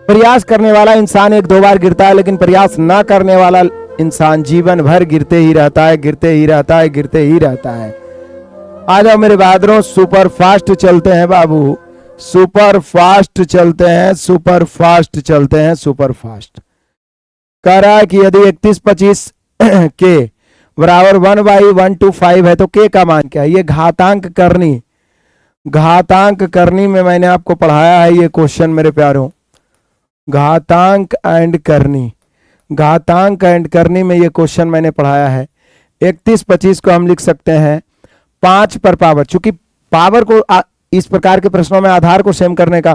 प्रयास करने वाला इंसान एक दो बार गिरता है, लेकिन प्रयास ना करने वाला इंसान जीवन भर गिरते ही रहता है, गिरते ही रहता है, गिरते ही रहता है। आ जाओ मेरे बहादुरों, सुपर फास्ट चलते हैं बाबू, सुपर फास्ट चलते हैं, सुपर फास्ट चलते हैं, सुपर फास्ट। कह रहा है कि यदि 3125 के बराबर 1/125 है तो के का मान क्या है? ये घातांक करनी, घातांक करनी में मैंने आपको पढ़ाया है ये क्वेश्चन मेरे प्यारों, घातांक एंड करनी, घातांक एंड करनी में ये क्वेश्चन मैंने पढ़ाया है। 3125 को हम लिख सकते हैं 5 पर पावर, चूंकि पावर को इस प्रकार के प्रश्नों में आधार को सेम करने का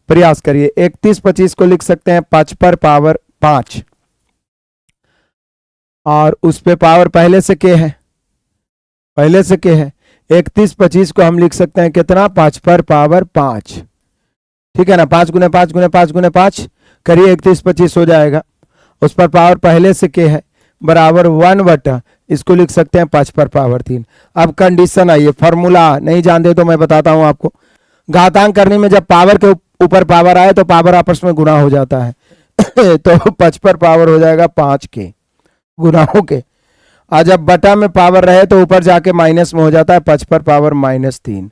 प्रयास करिए। 3125 को लिख सकते हैं 5 पर पावर 5, और उस पे पावर पहले से के है, पहले से के है। 3125 को हम लिख सकते हैं कितना? 5 पर पावर 5, ठीक है ना। 5 गुने 5 गुने 5 गुने 5 करिए, 3125 हो जाएगा। उस पर पावर पहले से के है, बराबर 1 बटा, इसको लिख सकते हैं 5 पर पावर 3। अब कंडीशन आई है, फॉर्मूला नहीं जानते तो मैं बताता हूं आपको। घातांक करने में जब पावर के ऊपर पावर आए तो पावर आपस में गुणा हो जाता है तो 5 पर पावर हो जाएगा 5 के गुना हो के। आज जब बटा में पावर रहे तो ऊपर जाके माइनस में हो जाता है 5 पर पावर -3।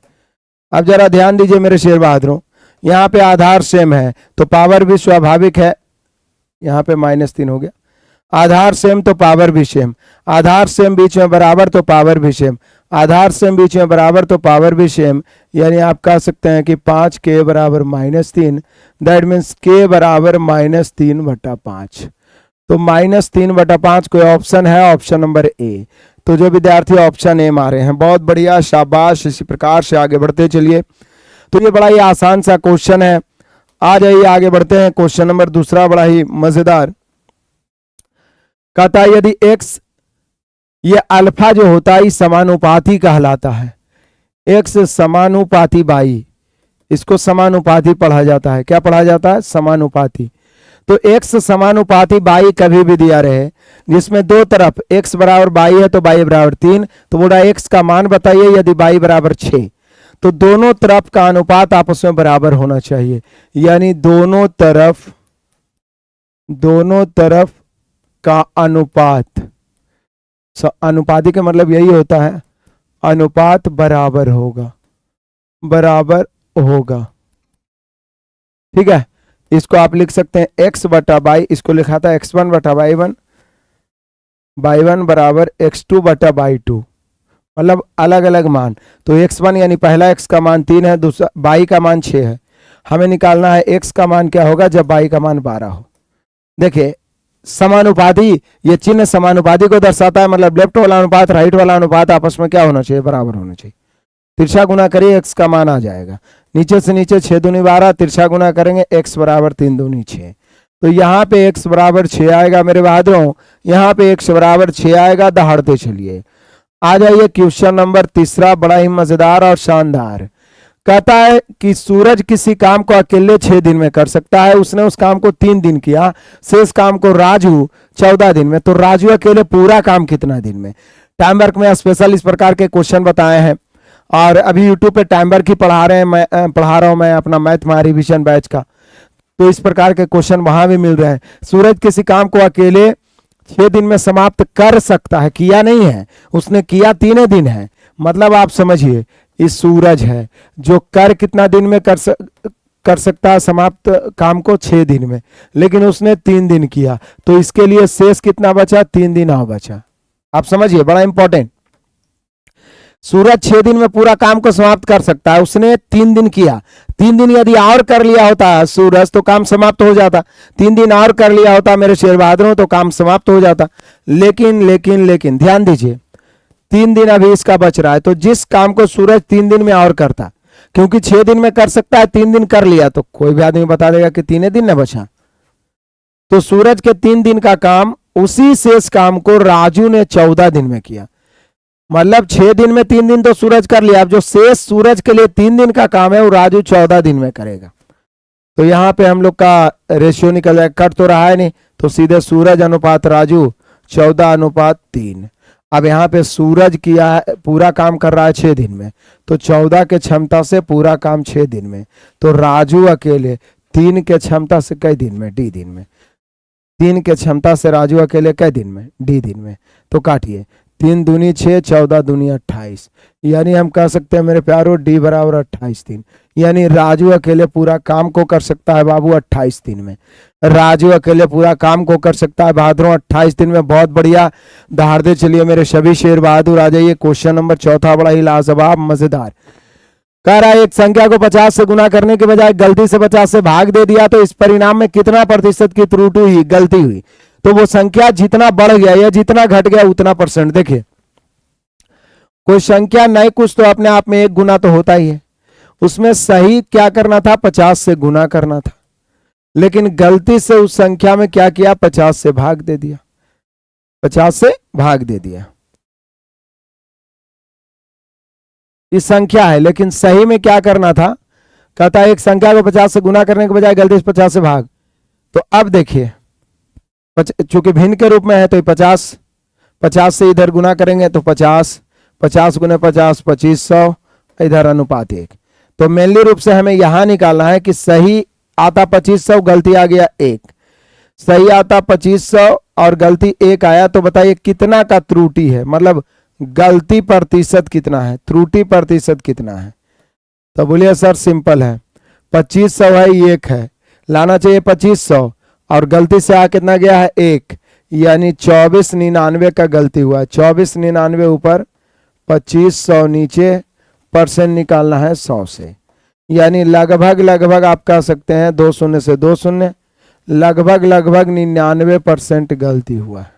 अब जरा ध्यान दीजिए मेरे शेर बहादुरों, यहाँ पे आधार सेम है तो पावर भी स्वाभाविक है, यहाँ पे -3 हो गया। आधार सेम तो पावर भी सेम, आधार सेम बीच में बराबर तो पावर भी सेम, आधार सेम बीच में बराबर तो पावर भी सेम। यानी आप कह सकते हैं कि 5 के बराबर -3, दैट मीन्स के बराबर -3 बटा 5। तो -3 बटा 5 कोई ऑप्शन है? Option number A. तो जो विद्यार्थी ऑप्शन ए मारे हैं, बहुत बढ़िया, शाबाश। इसी प्रकार से आगे बढ़ते चलिए। तो ये बड़ा ही आसान सा क्वेश्चन है। आ जाइए आगे बढ़ते हैं। क्वेश्चन नंबर दूसरा बड़ा ही मजेदार, कहता है यदि x, ये अल्फा जो होता है समानुपाती कहलाता है, x समानुपाती y, इसको समानुपाती पढ़ा जाता है। क्या पढ़ा जाता है? समानुपाती। तो x समानुपाती y कभी भी दिया रहे जिसमें दो तरफ x बराबर y है तो y बराबर 3, तो बोला x का मान बताइए यदि y बराबर 6, तो दोनों तरफ का अनुपात आपस में बराबर होना चाहिए। यानी दोनों तरफ का अनुपात, अनुपाती का मतलब यही होता है, अनुपात बराबर होगा, बराबर होगा, ठीक है। इसको आप लिख सकते हैं x बटा y, इसको लिखा था x1 बटा y1, y1 बराबर x2 बटा y2, मतलब अलग अलग मान। तो x1 यानी पहला x का मान 3 है, दूसरा y का मान 6 है। हमें निकालना है x का मान क्या होगा जब y का मान 12 हो। देखिए समानुपाती, ये चिन्ह समानुपाती को दर्शाता है, मतलब लेफ्ट वाला अनुपात राइट वाला अनुपात आपस में क्या होना चाहिए? बराबर होना चाहिए। तिरछा गुना करिए x का मान आ जाएगा, नीचे से नीचे 6 दूनी 12, तिरछा गुना करेंगे x बराबर 3 दूनी 6। तो यहाँ पे x बराबर 6 आएगा मेरे बहादुरों, यहाँ पे x बराबर 6 आएगा। दहाड़ते चलिए, आ जाइए क्वेश्चन नंबर तीसरा, बड़ा ही मजेदार और शानदार। कहता है कि सूरज किसी काम को अकेले 6 दिन में कर सकता है, उसने उस काम को 3 दिन किया, शेष काम को राजू 14 दिन में, तो राजू अकेले पूरा काम कितना दिन में? टाइम वर्क में स्पेशल इस प्रकार के क्वेश्चन बताए हैं, और अभी यूट्यूब पे टाइम वर्क ही पढ़ा रहा हूं मैं अपना मैथ रिविजन बैच का, तो इस प्रकार के क्वेश्चन वहां भी मिल रहे हैं। सूरज किसी काम को अकेले 6 दिन में समाप्त कर सकता है, किया नहीं है, उसने किया 3 दिन है, मतलब आप समझिए इस सूरज है जो कर कितना दिन में कर सकता है समाप्त काम को? 6 दिन में, लेकिन उसने 3 दिन किया, तो इसके लिए शेष कितना बचा? 3 दिन और बचा। आप समझिए, बड़ा इंपॉर्टेंट। सूरज 6 दिन में पूरा काम को समाप्त कर सकता है, उसने 3 दिन किया, 3 दिन यदि और कर लिया होता सूरज तो काम समाप्त हो जाता, 3 दिन और कर लिया होता मेरे शेर बहादुरों तो काम समाप्त हो जाता। लेकिन ध्यान दीजिए, 3 दिन अभी इसका बच रहा है, तो जिस काम को सूरज 3 दिन में और करता, क्योंकि 6 दिन में कर सकता है, 3 दिन कर लिया, तो कोई भी आदमी बता देगा कि 3 दिन न बचा। तो सूरज के 3 दिन का काम, उसी शेष काम को राजू ने 14 दिन में किया, मतलब 6 दिन में 3 दिन तो सूरज कर लिया, अब जो शेष सूरज के लिए 3 दिन का काम है वो राजू 14 दिन में करेगा। तो यहाँ पे हम लोग का रेशियो निकल जाएगा, कट तो रहा है नहीं, तो सीधे सूरज अनुपात राजू 14:3। अब यहाँ पे सूरज किया है, पूरा काम कर रहा है 6 दिन में, तो 14 के क्षमता से पूरा काम 6 दिन में, तो राजू अकेले 3 के क्षमता से कई दिन में? डी दिन में। 3 के क्षमता से राजू अकेले कई दिन में? डी दिन में। तो काटिए, 3 दूनी 6, 14 दूनी 28, यानी हम कह सकते हैं मेरे प्यारो डी बराबर 28 दिन, यानी राजू अकेले पूरा काम को कर सकता है बाबू 28 दिन में। राजू अकेले पूरा काम को कर सकता है बहादुरों 28 दिन में। बहुत बढ़िया दहाड़ दे चलिए मेरे सभी शेर बहादुर। आ जाइए क्वेश्चन नंबर चौथा, बड़ा ही लाजवाब मजेदार। कह रहा है एक संख्या को 50 से गुना करने के बजाय गलती से 50 से भाग दे दिया तो इस परिणाम में कितना प्रतिशत की त्रुटि हुई, गलती हुई? तो वो संख्या जितना बढ़ गया या जितना घट गया उतना परसेंट। देखिए कोई संख्या नहीं कुछ तो अपने आप में एक गुना तो होता ही है, उसमें सही क्या करना था? 50 से गुना करना था, लेकिन गलती से उस संख्या में क्या किया? 50 से भाग दे दिया, 50 से भाग दे दिया। इस संख्या है लेकिन सही में क्या करना था? कहता है एक संख्या को 50 से गुना करने के बजाय गलती से 50 से भाग। तो अब देखिए चूंकि भिन्न के रूप में है तो 50, 50 से इधर गुना करेंगे तो 50, 50 गुने 50 2500, इधर अनुपात 1। तो मेनली रूप से हमें यहां निकालना है कि सही आता 2500, गलती आ गया 1। सही आता 2500 और गलती 1 आया, तो बताइए कितना का त्रुटि है, मतलब गलती प्रतिशत कितना है, त्रुटि प्रतिशत कितना है? तो बोलिए सर सिंपल है, 2500 है, 1 है, लाना चाहिए 2500 और गलती से आ कितना गया है? 1, यानी 2499 का गलती हुआ है। 2499 ऊपर 2500 नीचे, परसेंट निकालना है 100 से, यानी लगभग आप कह सकते हैं 2 शून्य से 2 शून्य, लगभग 99% गलती हुआ है।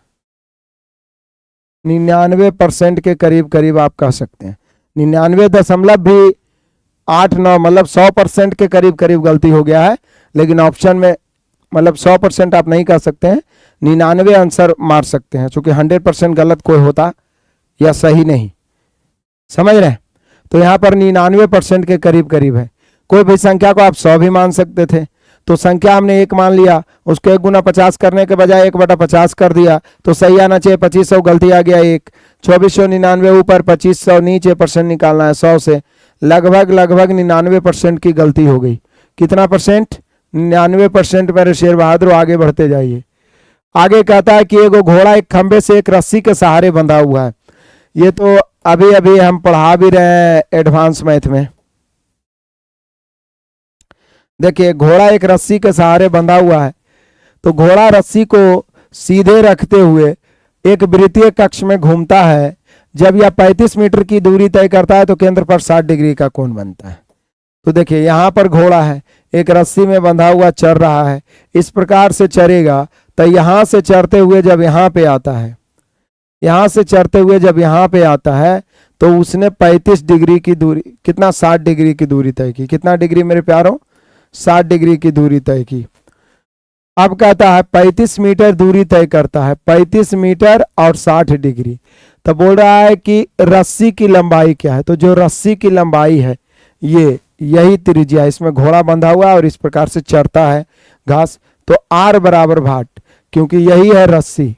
99% के करीब आप कह सकते हैं। 99.89 मतलब 100% के करीब गलती हो गया है, लेकिन ऑप्शन में मतलब 100% आप नहीं कह सकते हैं, 99 आंसर मार सकते हैं, क्योंकि 100% गलत कोई होता या सही नहीं, समझ रहे हैं? तो यहाँ पर 99% के करीब है। कोई भी संख्या को आप 100 भी मान सकते थे, तो संख्या हमने 1 मान लिया, उसको 1 गुना 50 करने के बजाय 1/50 कर दिया, तो सही आना चाहिए 2500, गलती आ गया 1। 2499 ऊपर 2500 नीचे, परसेंट निकालना है 100 से, लगभग 99% की गलती हो गई। कितना परसेंट? 99%। मेरे शेर बहादुर आगे बढ़ते जाइए। आगे कहता है कि एगो घोड़ा एक खंबे से एक रस्सी के सहारे बंधा हुआ है। ये तो अभी हम पढ़ा भी रहे हैं एडवांस मैथ में। देखिए घोड़ा एक रस्सी के सहारे बंधा हुआ है, तो घोड़ा रस्सी को सीधे रखते हुए एक वृत्तीय कक्ष में घूमता है। जब यह 35 मीटर की दूरी तय करता है तो केंद्र पर 60 डिग्री का कोण बनता है। तो देखिए यहाँ पर घोड़ा है, एक रस्सी में बंधा हुआ चल रहा है, इस प्रकार से चरेगा, तो यहाँ से चरते हुए जब यहाँ पे आता है, यहाँ से चरते हुए जब यहाँ पे आता है, तो उसने 35 डिग्री की दूरी, कितना? 60 डिग्री की दूरी तय की। कितना डिग्री मेरे प्यारों? 60 डिग्री की दूरी तय की। अब कहता है 35 मीटर दूरी तय करता है, 35 मीटर और 60 डिग्री। तो बोल रहा है कि रस्सी की लंबाई क्या है? तो जो रस्सी की लंबाई है यही त्रिज्या है, इसमें घोड़ा बंधा हुआ है और इस प्रकार से चरता है घास, तो R बराबर भाट, क्योंकि यही है रस्सी।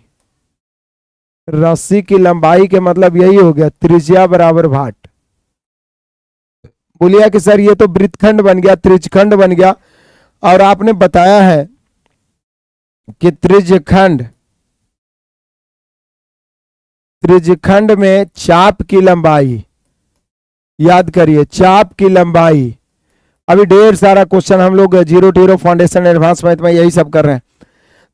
रस्सी की लंबाई के मतलब यही हो गया, त्रिज्या बराबर भाट। बोलिए कि सर ये तो वृत्तखंड बन गया, त्रिज्यखंड बन गया, और आपने बताया है कि त्रिज्यखंड में चाप की लंबाई, याद करिए चाप की लंबाई। अभी ढेर सारा क्वेश्चन हम लोग 0 फाउंडेशन एडवांस मैथ में यही सब कर रहे हैं।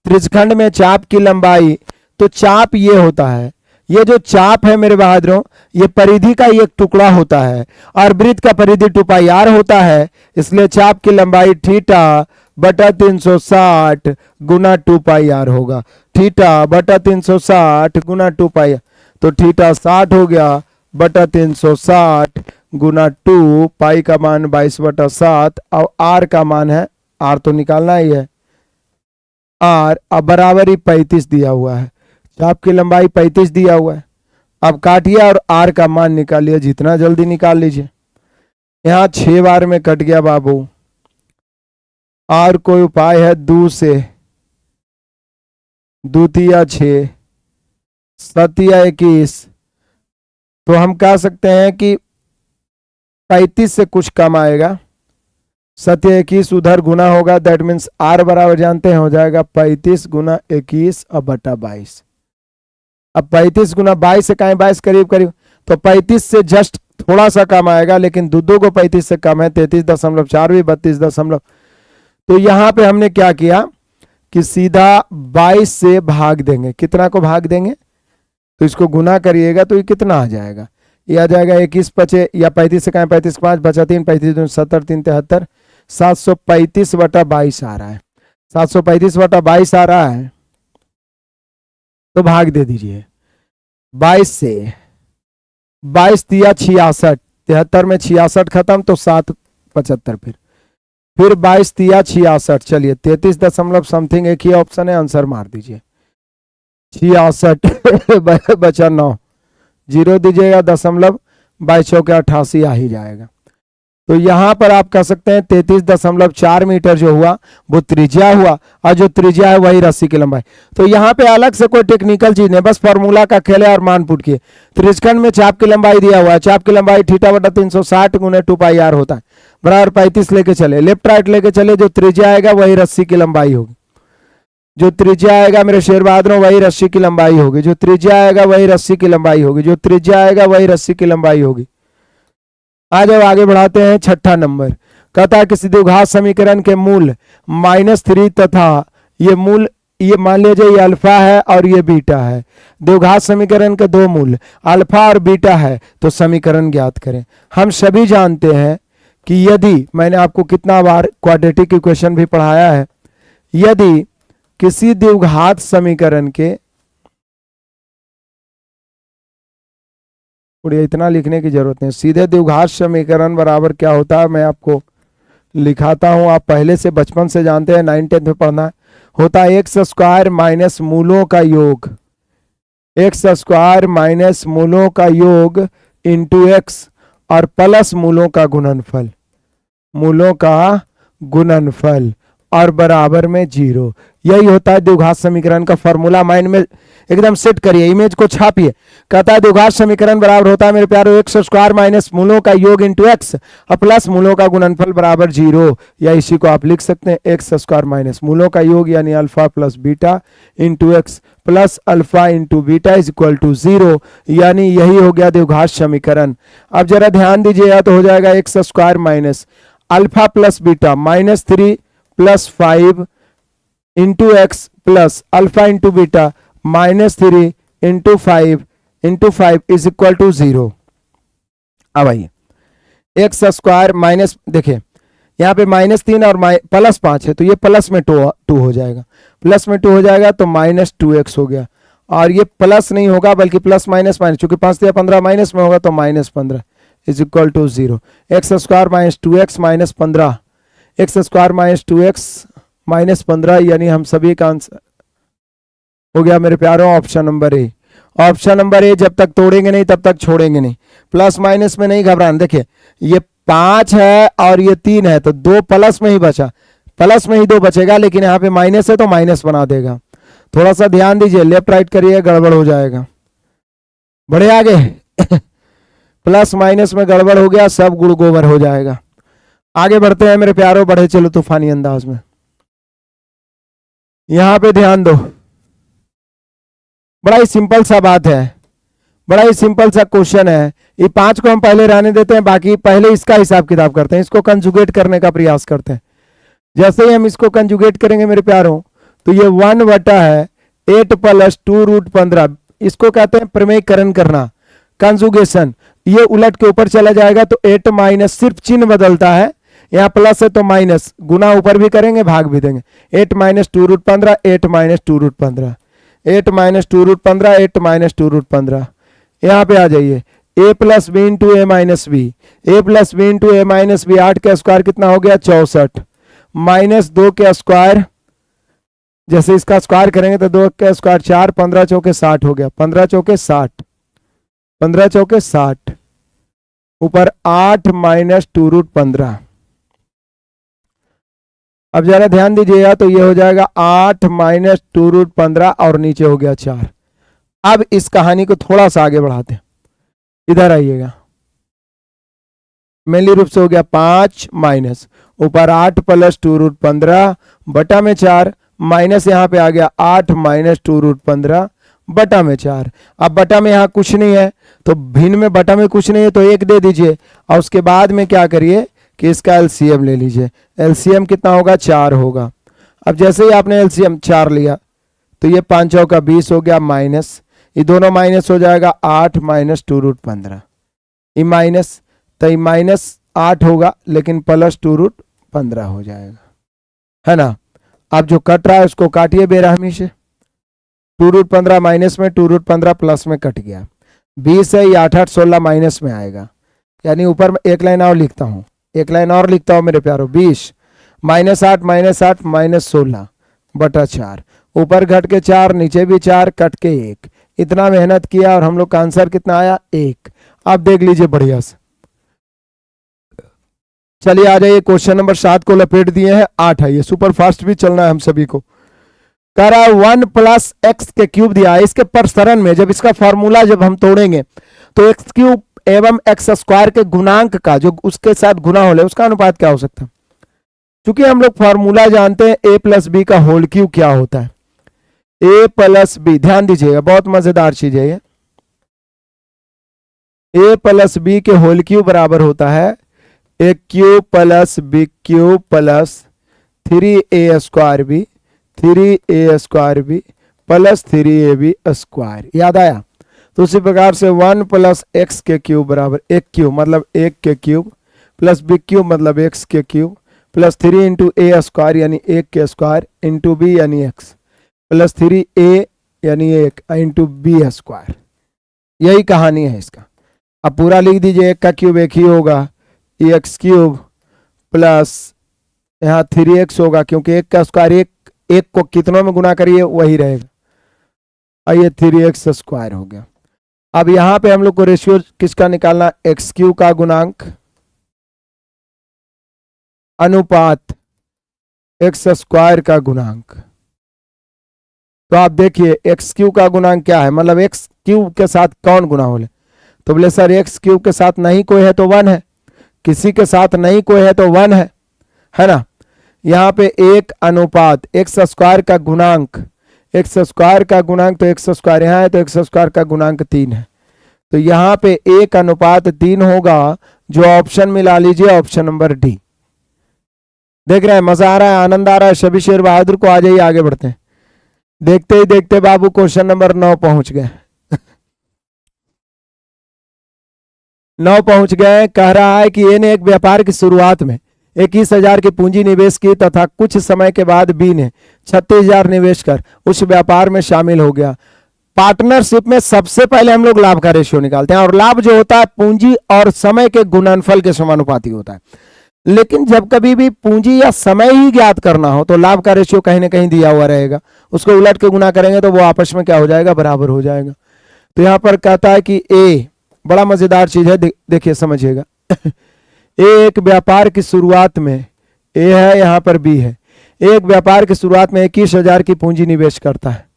त्रिज्यखंड में चाप की लंबाई, तो चाप ये होता है, ये जो चाप है मेरे बहादुरों, ये परिधि का एक टुकड़ा होता है, और वृत्त का परिधि 2πr होता है, इसलिए चाप की लंबाई थीटा बटा 360 गुना 2πr होगा। थीटा बटा 360 गुना 2πr, तो थीटा 60 हो गया बटा 360 गुना 2, पाई का मान 22/7, और आर का मान है, आर तो निकालना ही है, आर अब बराबर ही 35 दिया हुआ है, चाप की लंबाई 35 दिया हुआ है। अब काटिए और आर का मान निकालिए, जितना जल्दी निकाल लीजिए। यहाँ 6 बार में कट गया बाबू। और कोई उपाय है? 2 से 2 तिया 6, 7 तिया 21, तो हम कह सकते हैं कि 35 से कुछ कम आएगा, सत्य 21 उधर गुना होगा, दैट मीन्स आर बराबर जानते हैं हो जाएगा 35 गुना 21 अब बटा 22। अब 35 गुना 22 से कहें 22 करीब करीब, तो 35 से जस्ट थोड़ा सा कम आएगा, लेकिन दो को 35 से कम है, 33.4 भी 32 तो यहां पे हमने क्या किया कि सीधा 22 से भाग देंगे। कितना को भाग देंगे, तो इसको गुना करिएगा तो ये कितना आ जाएगा, ये आ जाएगा 21 पचे या 35 से कहें 35 5 बचा 3 35 2 70 3 73 735 बटा 22 आ रहा है। 735 बटा 22 आ रहा है, तो भाग दे दीजिए 22 से। 22 दिया 66, 73 में 66 खत्म तो 775 फिर 22 दिया 66, चलिए 33 दशमलव समथिंग एक ही ऑप्शन है, आंसर मार दीजिए 66 बचा 9, 0 दीजिएगा दशमलव 22 चौके 88 आ ही जाएगा। तो यहां पर आप कह सकते हैं 33.4 मीटर जो हुआ वो त्रिज्या हुआ, और जो त्रिज्या है वही रस्सी की लंबाई। तो यहां पे अलग से कोई टेक्निकल चीज नहीं, बस फॉर्मूला का खेल है और मान पुट किए। त्रिज्यखंड में चाप की लंबाई दिया हुआ है, चाप की लंबाई थीटा बटा 360 गुने 2πr होता है, बराबर 35 लेके चले, लेफ्ट राइट लेके चले, जो त्रिज्या आएगा वही रस्सी की लंबाई होगी। जो त्रिज्या आएगा मेरे शेर बहादुरों वही रस्सी की लंबाई होगी, जो त्रिज्या आएगा वही रस्सी की लंबाई होगी, जो त्रिज्या आएगा वही रस्सी की लंबाई होगी। आज अब आगे बढ़ाते हैं छठा नंबर। कहता है किसी द्विघात समीकरण के मूल -3 तथा ये मूल, ये मान लीजिए ये अल्फा है और ये बीटा है। द्विघात समीकरण के दो मूल अल्फा और बीटा है, तो समीकरण ज्ञात करें। हम सभी जानते हैं कि यदि, मैंने आपको कितना बार क्वाड्रेटिक इक्वेशन भी पढ़ाया है, यदि किसी द्विघात समीकरण के, इतना लिखने की जरूरत नहीं, सीधे द्विघात समीकरण बराबर क्या होता है मैं आपको लिखाता हूं, आप पहले से बचपन से जानते हैं, 9th 10th में पढ़ना है। होता है एक्स स्क्वायर माइनस मूलों का योग, एक्स स्क्वायर माइनस मूलों का योग इंटू एक्स और प्लस मूलों का गुणनफल, मूलों का गुणनफल और बराबर में 0। यही होता है द्विघात समीकरण का फॉर्मूला। माइंड में एकदम सेट करिए, इमेज को छापिए। कहता है द्विघात समीकरण बराबर होता है मेरे प्यारो एक्स स्क्वायर माइनस मूलों का योग इंटू एक्स और प्लस मूलों का गुणनफल बराबर 0, या इसी को आप लिख सकते हैं एक्स स्क्वायर माइनस मूलों का योग यानी alpha plus beta into x plus alpha into beta is equal to 0, यानी यही हो गया द्विघात समीकरण। अब जरा ध्यान दीजिएगा, तो हो जाएगा x square minus alpha plus beta -3 plus 5 into x plus alpha into beta -3 into 5 is equal to 0। अब आइए एक्स स्क्वायर माइनस, देखिए यहाँ पे -3 और +5 है, तो ये प्लस में 2 हो जाएगा, प्लस में 2 हो जाएगा तो -2x हो गया, और ये प्लस नहीं होगा बल्कि प्लस माइनस माइनस, चूंकि 5 या 15 माइनस में होगा तो -15 is equal to 0। X square minus 2x minus 15, x square minus 2x minus 15, यानी हम सभी का आंसर हो गया मेरे प्यारों option number A. Option number A, जब तक तोड़ेंगे नहीं तब तक छोड़ेंगे नहीं। प्लस माइनस में नहीं घबराना, देखिए ये 5 है और ये 3 है, तो 2 प्लस में ही बचा, प्लस में ही 2 बचेगा, लेकिन यहाँ पे माइनस है तो माइनस बना देगा। थोड़ा सा ध्यान दीजिए, लेफ्ट राइट करिए, गड़बड़ हो जाएगा। बढ़े आगे प्लस माइनस में गड़बड़ हो गया, सब गुड़ गोबर हो जाएगा। आगे बढ़ते हैं मेरे प्यारों, बढ़े चलो तूफानी अंदाज में। यहां पे ध्यान दो, बड़ा ही सिंपल सा बात है, बड़ा ही सिंपल सा क्वेश्चन है। ये 5 को हम पहले रहने देते हैं, बाकी पहले इसका हिसाब किताब करते हैं, इसको कंजुगेट करने का प्रयास करते हैं। जैसे ही हम इसको कंजुगेट करेंगे मेरे प्यारों, तो ये 1 बटा है 8 + 2√15, इसको कहते हैं प्रमेयकरण करना, कंजुगेशन। ये उलट के ऊपर चला जाएगा तो 8 माइनस, सिर्फ चिन्ह बदलता है, यहाँ प्लस है तो माइनस, गुना ऊपर भी करेंगे भाग भी देंगे। 8 - 2√15, 8 - 2√15, 8 - 2√15, 8 - 2√15। यहाँ पे आ जाइए, a + b × a - b, a + b × a - b, 8 का स्क्वायर कितना हो गया 64, -2 के स्क्वायर, जैसे इसका स्क्वायर करेंगे तो 2 का स्क्वायर 4, 15 चौके 60 हो गया, 15 चौके 60, 15 चौके 60, ऊपर 8 - 2√15। अब जरा ध्यान दीजिएगा, तो ये हो जाएगा 8 - 2√15 और नीचे हो गया 4। अब इस कहानी को थोड़ा सा आगे बढ़ाते हैं, इधर आइएगा, मेनली रूप से हो गया 5 माइनस, ऊपर 8 प्लस 2√15 बटा में 4, माइनस यहाँ पे आ गया 8 माइनस 2√15 बटा में 4। अब बटा में यहाँ कुछ नहीं है तो भिन्न में बटा में कुछ नहीं है तो 1 दे दीजिए, और उसके बाद में क्या करिए कि इसका एलसीएम ले लीजिए। एलसीएम कितना होगा? 4 होगा। अब जैसे ही आपने एलसीएम 4 लिया तो ये 5 चौका 20 हो गया, माइनस ये दोनों माइनस हो जाएगा, 8 माइनस 2√15 ये माइनस, तो ये -8 होगा लेकिन प्लस 2√15 हो जाएगा, है ना। अब जो कट रहा है उसको काटिए बेरहमी से। 2√15 माइनस में, 2√15 प्लस में कट गया। 20 है, ये 8 8 16 माइनस में आएगा, यानी ऊपर में एक लाइन और लिखता हूँ, एक लाइन और लिखता हूँ मेरे प्यारो। 20 -8 -16 बटा 4, ऊपर घट के 4, नीचे भी 4, कट के 1। इतना मेहनत किया और हम लोग का आंसर कितना आया? 1। आप देख लीजिए बढ़िया से। चलिए आ जाइए, क्वेश्चन नंबर 7 को लपेट दिए हैं, 8 है, ये सुपर फास्ट भी चलना है हम सभी को। कह रहा है 1 प्लस एक्स के क्यूब दिया है, इसके प्रसरण में जब इसका फॉर्मूला जब हम तोड़ेंगे तो एक्स क्यूब एवं एक्स स्क्वायर के गुणांक का जो उसके साथ गुना हो ले उसका अनुपात क्या हो सकता है। क्योंकि हम लोग फॉर्मूला जानते हैं ए प्लस बी का होल क्यूब क्या होता है। ए प्लस बी, ध्यान दीजिएगा, बहुत मजेदार चीज है ये। ए प्लस बी के होल क्यूब बराबर होता है A cube plus B cube plus 3a square B 3a square B plus 3ab square. याद आया? तो उसी प्रकार से 1 प्लस एक्स के क्यूब बराबर एक क्यूब मतलब 1 के क्यूब प्लस बी क्यूब मतलब x के क्यूब प्लस 3 इंटू ए स्क्वायर यानी 1 के स्क्वायर इंटू बी यानी x प्लस 3a यानी 1 इंटू बी स्क्वायर। यही कहानी है इसका। अब पूरा लिख दीजिए, 1 का क्यूब 1 ही होगा, एक्स क्यूब प्लस यहाँ 3x होगा क्योंकि 1 का स्क्वायर 1 को कितनों में गुना करिए वही रहेगा, आइए 3x स्क्वायर हो गया। अब यहां पे हम लोग को रेशियो किसका निकालना? एक्स क्यूब का गुणांक अनुपात एक्स स्क्वायर का गुणांक। तो आप देखिए एक्स क्यूब का गुणांक क्या है, मतलब एक्स क्यूब के साथ कौन गुना हो ले। तो बोले सर एक्स क्यूब के साथ नहीं कोई है तो 1 है, किसी के साथ नहीं कोई है तो 1 है ना। यहाँ पे 1 अनुपात एक्स स्क्वायर का गुणांक, एक्स स्क्वायर का गुणांक तो एक्स स्क्वायर यहाँ है तो एक्स स्क्वायर का गुणांक 3 है, तो यहाँ पे 1 अनुपात 3 होगा। जो ऑप्शन मिला लीजिए, ऑप्शन नंबर डी। देख रहे हैं, मजा आ रहा है, आनंद आ रहा है। सभी शेर बहादुर को आ जाइए, आगे बढ़ते हैं। देखते ही देखते बाबू क्वेश्चन नंबर 9 पहुंच गए 9 पहुंच गए। कह रहा है कि ए ने एक व्यापार की शुरुआत में 21,000 की पूंजी निवेश की तथा कुछ समय के बाद बी ने 36,000 निवेश कर उस व्यापार में शामिल हो गया। पार्टनरशिप में सबसे पहले हम लोग लाभ का रेशियो निकालते हैं और लाभ जो होता है पूंजी और समय के गुणनफल के समानुपाती होता है। लेकिन जब कभी भी पूंजी या समय ही ज्ञात करना हो तो लाभ का रेशियो कहीं ना कहीं दिया हुआ रहेगा, उसको उलट के गुना करेंगे तो वो आपस में क्या हो जाएगा? बराबर हो जाएगा। तो यहां पर कहता है कि ए, बड़ा मजेदार चीज है, देखिए समझिएगा ए एक व्यापार की शुरुआत में, ए है यहां पर बी है, एक व्यापार की शुरुआत में 21,000 की पूंजी निवेश करता है।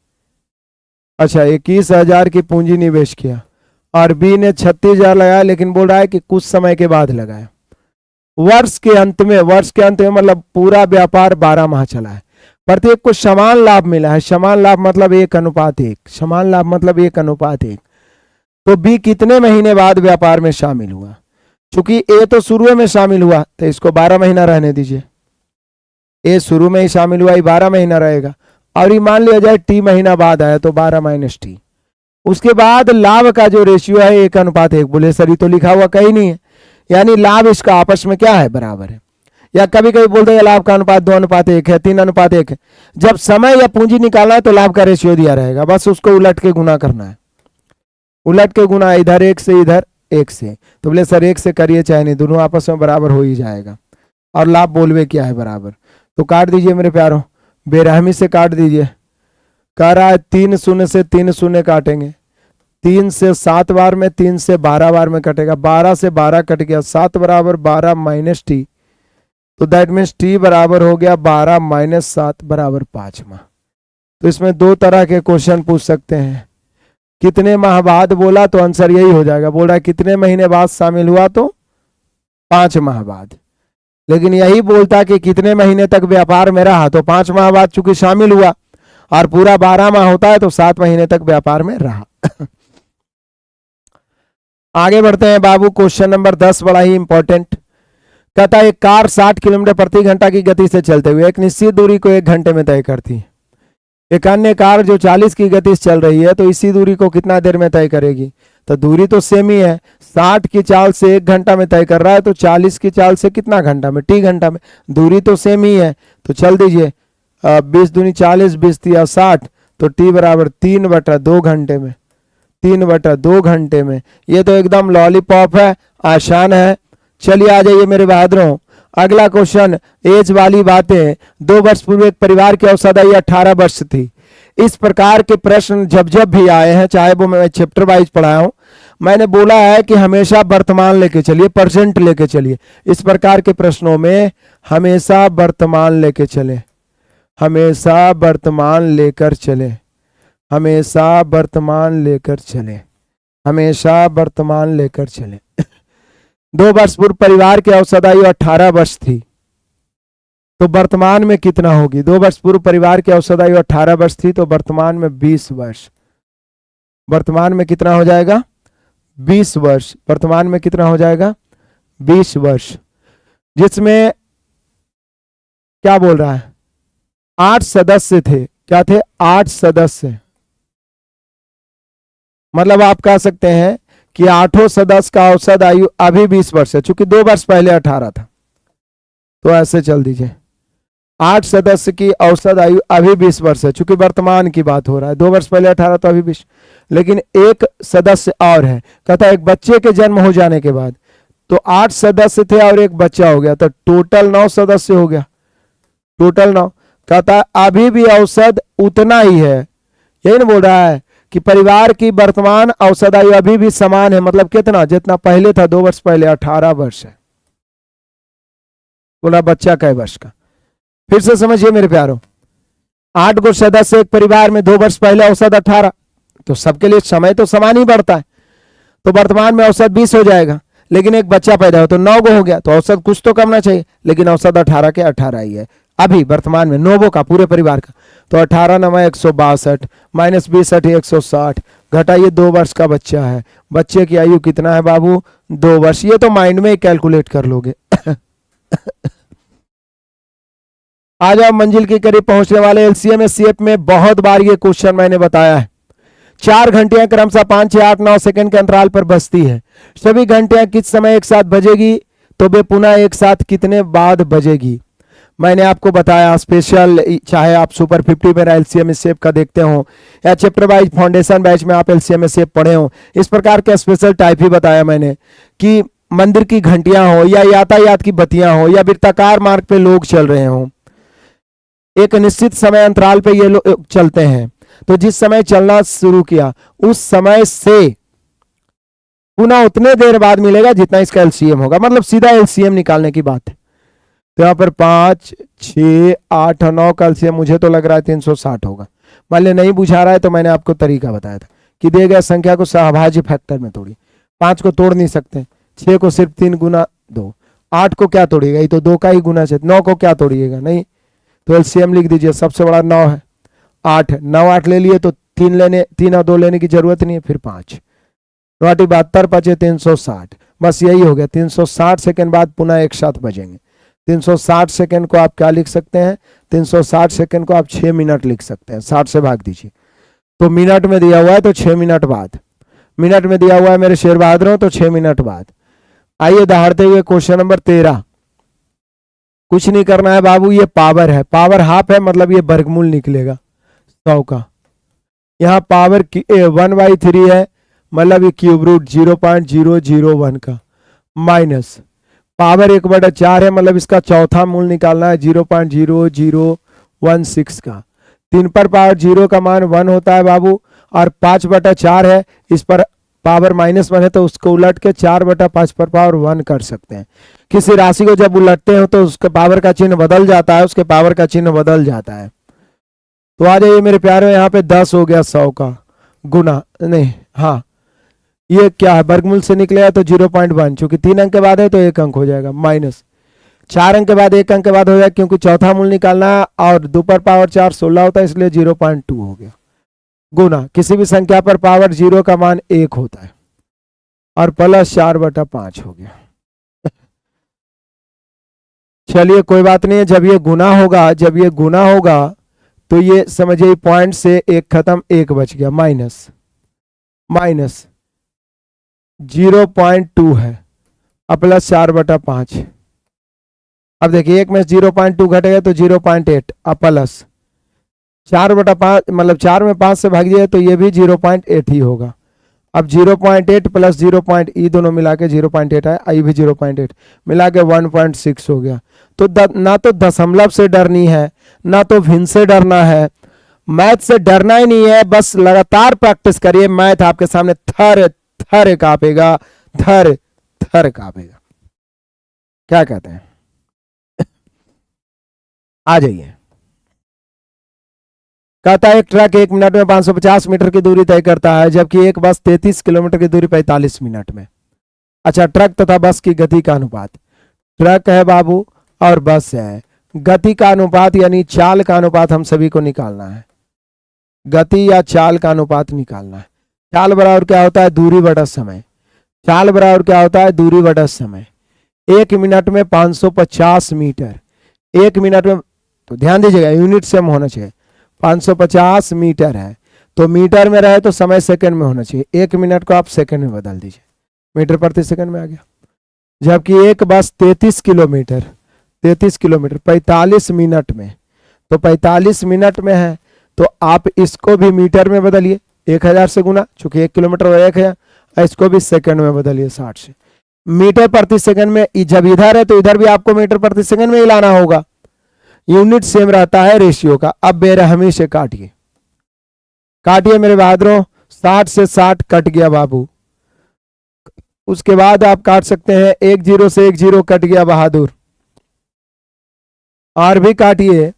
अच्छा 21,000 की पूंजी निवेश किया और बी ने 36,000 लगाया, लेकिन बोल रहा है कि कुछ समय के बाद लगाया। वर्ष के अंत में मतलब पूरा व्यापार 12 माह चला है, प्रत्येक को समान लाभ मिला है। समान लाभ मतलब 1:1, समान लाभ मतलब 1:1। तो बी कितने महीने बाद व्यापार में शामिल हुआ? चूंकि ए तो शुरू में शामिल हुआ तो इसको 12 महीना रहने दीजिए। ए शुरू में ही शामिल हुआ, ये 12 महीना रहेगा। और ये मान लिया जाए टी महीना बाद आया तो 12 माइनस टी। उसके बाद लाभ का जो रेशियो है 1:1। बोले सर ये तो लिखा हुआ कहीं नहीं है, यानी लाभ इसका आपस में क्या है? बराबर है। या कभी कभी बोलते हैं लाभ का अनुपात 2:1 है, 3:1 है। जब समय या पूंजी निकालना है तो लाभ का रेशियो दिया रहेगा, बस उसको उलट के गुना करना है। उलट के गुना, इधर 1 से इधर 1 से। तो बोले सर 1 से करिए चाहे नहीं, दोनों आपस में बराबर हो ही जाएगा। और लाभ बोलवे क्या है? बराबर। तो काट दीजिए मेरे प्यारों, बेरहमी से काट दीजिए। कह रहा है 3 शून्य से 3 शून्य काटेंगे, 3 से 7 बार में, 3 से 12 बार में कटेगा, 12 से 12 कट गया, 7 बराबर 12 माइनस टी। तो दैट मीन्स टी बराबर हो गया 12 माइनस 7 बराबर 5 माह। तो इसमें 2 तरह के क्वेश्चन पूछ सकते हैं। कितने माह बाद बोला तो आंसर यही हो जाएगा। बोल रहा है कितने महीने बाद शामिल हुआ तो 5 माह बाद। लेकिन यही बोलता कि कितने महीने तक व्यापार में रहा, तो 5 माह बाद चूंकि शामिल हुआ, और पूरा 12 माह होता है तो 7 महीने तक व्यापार में रहा। आगे बढ़ते हैं बाबू, क्वेश्चन नंबर 10 बड़ा ही इंपॉर्टेंट। कहता है एक कार 60 किलोमीटर प्रति घंटा की गति से चलते हुए एक निश्चित दूरी को 1 घंटे में तय करती है। एक अन्य कार जो 40 की गति से चल रही है तो इसी दूरी को कितना देर में तय करेगी? तो दूरी तो सेम ही है, 60 की चाल से 1 घंटा में तय कर रहा है, तो 40 की चाल से कितना घंटा में? टी घंटा में। दूरी तो सेम ही है, तो चल दीजिए 20 दूनी 40, 20 तिया 60, तो टी बराबर 3/2 घंटे में। 3/2 घंटे में। ये तो एकदम लॉलीपॉप है, आसान है। चलिए आ जाइए मेरे बहादुरों, अगला क्वेश्चन, एज वाली बातें। 2 वर्ष पूर्व एक परिवार की औसत आयु 18 वर्ष थी। इस प्रकार के प्रश्न जब जब भी आए हैं, चाहे वो मैं चैप्टर वाइज पढ़ाया हूं, मैंने बोला है कि हमेशा वर्तमान लेके चलिए, प्रेजेंट लेके चलिए। इस प्रकार के प्रश्नों में हमेशा वर्तमान लेके चले, हमेशा वर्तमान लेकर चले, हमेशा वर्तमान लेकर चले, हमेशा वर्तमान लेकर चले। 2 वर्ष पूर्व परिवार की औसत आयु 18 वर्ष थी, तो वर्तमान में कितना होगी? 2 वर्ष पूर्व परिवार की औसत आयु 18 वर्ष थी, तो वर्तमान में 20 वर्ष। वर्तमान में कितना हो जाएगा? 20 वर्ष। वर्तमान में कितना हो जाएगा? 20 वर्ष। जिसमें क्या बोल रहा है? 8 सदस्य थे। क्या थे? 8 सदस्य। मतलब आप कह सकते हैं कि 8 सदस्य का औसत आयु अभी 20 वर्ष है, चूंकि 2 वर्ष पहले 18 था। तो ऐसे चल दीजिए, 8 सदस्य की औसत आयु अभी 20 वर्ष है, चूंकि वर्तमान की बात हो रहा है। 2 वर्ष पहले 18 तो अभी 20। लेकिन एक सदस्य और है, कहता है एक बच्चे के जन्म हो जाने के बाद, तो 8 सदस्य थे और एक बच्चा हो गया, तो टोटल 9 सदस्य हो गया, टोटल 9। कहता है अभी भी औसत उतना ही है। यही ना बोल रहा है कि परिवार की वर्तमान औसत आयु अभी भी समान है, मतलब कितना? जितना पहले था 2 वर्ष पहले, 18 वर्ष है। बोला बच्चा कै वर्ष का? फिर से समझिए मेरे प्यारों, 8 गो सदस्य एक परिवार में, 2 वर्ष पहले औसत 18, तो सबके लिए समय तो समान ही बढ़ता है, तो वर्तमान में औसत 20 हो जाएगा। लेकिन एक बच्चा पैदा हो तो 9 गो हो गया, तो औसत कुछ तो करना चाहिए, लेकिन औसत 18 के 18 ही है अभी वर्तमान में, 9 का पूरे परिवार का। तो 18 9 162 माइनस 20 160, घटाइए 2 वर्ष का बच्चा है। बच्चे की आयु कितना है बाबू? 2 वर्ष। ये तो माइंड में ही कैलकुलेट कर लोगे। आज आप मंजिल के करीब पहुंचने वाले एलसीएम एचसीएफ में बहुत बार ये क्वेश्चन मैंने बताया है। 4 घंटियां क्रमशः 5 6 8 9 सेकंड के अंतराल पर बजती है। सभी घंटियां किस समय एक साथ बजेगी, तो वे पुनः एक साथ कितने बाद बजेगी? मैंने आपको बताया स्पेशल, चाहे आप सुपर 50 में एलसीएम एचसीएफ का देखते हो या चैप्टर वाइज फाउंडेशन बैच में आप एलसीएम एचसीएफ पढ़े हो, इस प्रकार के स्पेशल टाइप ही बताया मैंने कि मंदिर की घंटियां हो या यातायात की बत्तियां हो या वृत्ताकार मार्ग पे लोग चल रहे हो, एक निश्चित समय अंतराल पे ये लोग चलते हैं, तो जिस समय चलना शुरू किया उस समय से पुनः उतने देर बाद मिलेगा जितना इसका एलसीएम होगा। मतलब सीधा एलसीएम निकालने की बात है। तो यहाँ पर 5 6 8 9 का एलसीएम मुझे तो लग रहा है 360 होगा। मान लिया नहीं बुझा रहा है तो मैंने आपको तरीका बताया था कि दिए गए संख्या को सहभाज्य फैक्टर में तोड़िए। 5 को तोड़ नहीं सकते, 6 को सिर्फ 3 गुना 2, 8 को क्या तोड़िएगा? ये तो 2 का ही गुना है। 9 को क्या तोड़िएगा? नहीं, तो एलसीएम लिख दीजिए। सबसे बड़ा 9 है, 8 9 8 ले लिए तो 3 और 2 लेने की जरूरत नहीं है, फिर 5 9 8 72 5 360, बस यही हो गया। 360 सेकंड बाद पुनः एक साथ बजेंगे। 360 सेकंड को आप क्या लिख सकते हैं? 360 सेकंड को आप 6 मिनट लिख सकते हैं। 60 से भाग दीजिए तो मिनट में दिया हुआ है, तो 6 मिनट बाद। मिनट में दिया हुआ है मेरे शेर बहादुरों, तो 6 मिनट बाद। आइए दहाड़ते हुए क्वेश्चन नंबर 13। कुछ नहीं करना है बाबू, ये पावर है, पावर हाफ है, मतलब ये वर्गमूल निकलेगा 100 का। यहाँ पावर 1/3 है, मतलब ये क्यूब रूट 0.001 का, माइनस पावर 1/4 है, मतलब इसका चौथा मूल निकालना है 0.0016 का। 3 पर पावर 0 का मान 1 होता है बाबू, और 5/4 है, इस पर पावर -1 है, तो उसको उलट के 4/5 पर पावर 1 कर सकते हैं। किसी राशि को जब उलटते हो तो उसके पावर का चिन्ह बदल जाता है, उसके पावर का चिन्ह बदल जाता है। तो आ जाइए मेरे प्यारे, यहाँ पे 10 हो गया 100 का गुना, नहीं हाँ ये क्या है, वर्गमूल से निकलेगा तो 0.1, चूंकि 3 अंक के बाद है तो 1 अंक हो जाएगा, माइनस 4 अंक के बाद 1 अंक के बाद हो जाए, क्योंकि चौथा मूल निकालना है और 2 पर पावर 4 16 होता है, इसलिए 0.2 हो गया। गुना किसी भी संख्या पर पावर 0 का मान 1 होता है और प्लस 4/5 हो गया। चलिए कोई बात नहीं है, जब ये गुना होगा तो ये समझिए पॉइंट से 1 खत्म, 1 बच गया, माइनस 0.2 है अब प्लस 4/5। अब देखिए 1 में 0.2 घटेगा तो 0.8, अब प्लस 4/5, मतलब 4 में 5 से भाग दिया तो ये भी 0.8 ही होगा। अब 0.8 प्लस 0. ई दोनों मिला के 0.8 है, आई भी 0.8 मिला के 1.6 हो गया। तो ना तो दशमलव से डरनी है ना तो भिन्न से डरना है, मैथ से डरना ही नहीं है। बस लगातार प्रैक्टिस करिए, मैथ आपके सामने थर थर कांपेगा, थर थर कांपेगा। क्या कहते हैं? आ जाइए। कहता है एक ट्रक 1 मिनट में 550 मीटर की दूरी तय करता है, जबकि एक बस 33 किलोमीटर की दूरी 45 मिनट में। अच्छा, ट्रक तथा बस की गति का अनुपात। ट्रक है बाबू और बस है, गति का अनुपात यानी चाल का अनुपात हम सभी को निकालना है। गति या चाल का अनुपात निकालना है। चाल बराबर क्या होता है? दूरी बटा समय। चाल बराबर क्या होता है? दूरी बटा समय। 1 मिनट में 550 मीटर, 1 मिनट में, तो ध्यान दीजिएगा यूनिट सेम होना चाहिए। 550 मीटर है तो मीटर में रहे तो समय सेकंड में होना चाहिए। 1 मिनट को आप सेकंड में बदल दीजिए, मीटर प्रति सेकंड में आ गया। जबकि एक बस 33 किलोमीटर 45 मिनट में, तो 45 मिनट में है तो आप इसको भी मीटर में बदलिए 1000 से गुना, चूंकि 1 किलोमीटर हो 1000, इसको भी सेकंड में बदलिए 60 से। मीटर प्रति सेकंड में जब इधर है तो इधर भी आपको मीटर प्रति सेकंड में ही लाना होगा, यूनिट सेम रहता है रेशियो का। अब बेरहमी से काटिए, काटिए मेरे बहादुरों, 60 से 60 कट गया बाबू। उसके बाद आप काट सकते हैं 1 0 से 1 0 कट गया बहादुर, और भी काटिए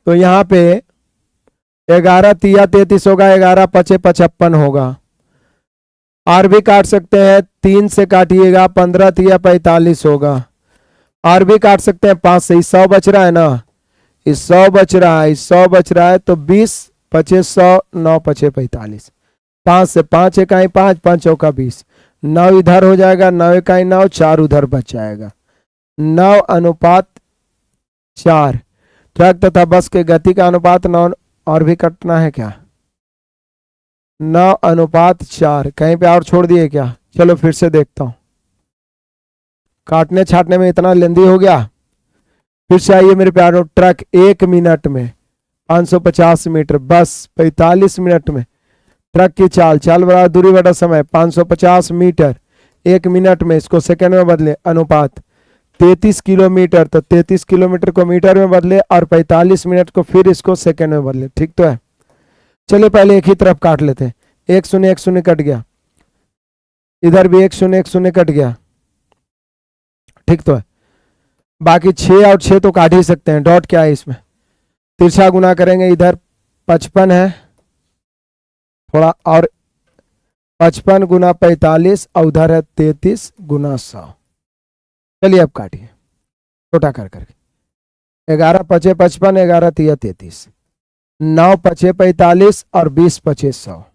तो यहाँ पे 11 तिया 33 होगा, 11 पचे 55 होगा। और भी काट सकते हैं 3 से काटिएगा, 15 तिया 45 होगा। और भी काट सकते हैं 5 से, 100 बच रहा है ना, इस 100 बच रहा है, इस 100 बच रहा है, तो 20 पचे 100, 9 पचे 45, 5 से 5 इकाई 5, 5 चौका 20, 9 इधर हो जाएगा, 9 इकाई 9, 4 उधर बच जाएगा। 9:4। ट्रक तथा बस के गति का अनुपात 9, और भी कटना है क्या? 9:4। कहीं पे और छोड़ दिए क्या? चलो फिर से देखता हूं, काटने छाटने में इतना लेंदी हो गया। फिर से आइए मेरे प्यारों, ट्रक 1 मिनट में 550 मीटर, बस 45 मिनट में। ट्रक की चाल बराबर दूरी बटा समय, 550 मीटर 1 मिनट में, इसको सेकंड में बदले, अनुपात 33 किलोमीटर, तो 33 किलोमीटर को मीटर में बदले और 45 मिनट को फिर इसको सेकंड में बदले। ठीक तो है? चलिए पहले एक ही तरफ काट लेते हैं। 1 0 1 0 कट गया, इधर भी 1 0 1 0 कट गया। ठीक तो है? बाकी 6 और 6 तो काट ही सकते हैं, डॉट क्या है इसमें, तिरछा गुना करेंगे। इधर 55 है थोड़ा, और 55 गुना 45, और उधर है 33 गुना 100। चलिए अब काटिए छोटा कर करके। 11 पचे 55, 11 तिया 33, 9 पचे 45 और 20 पचे 100,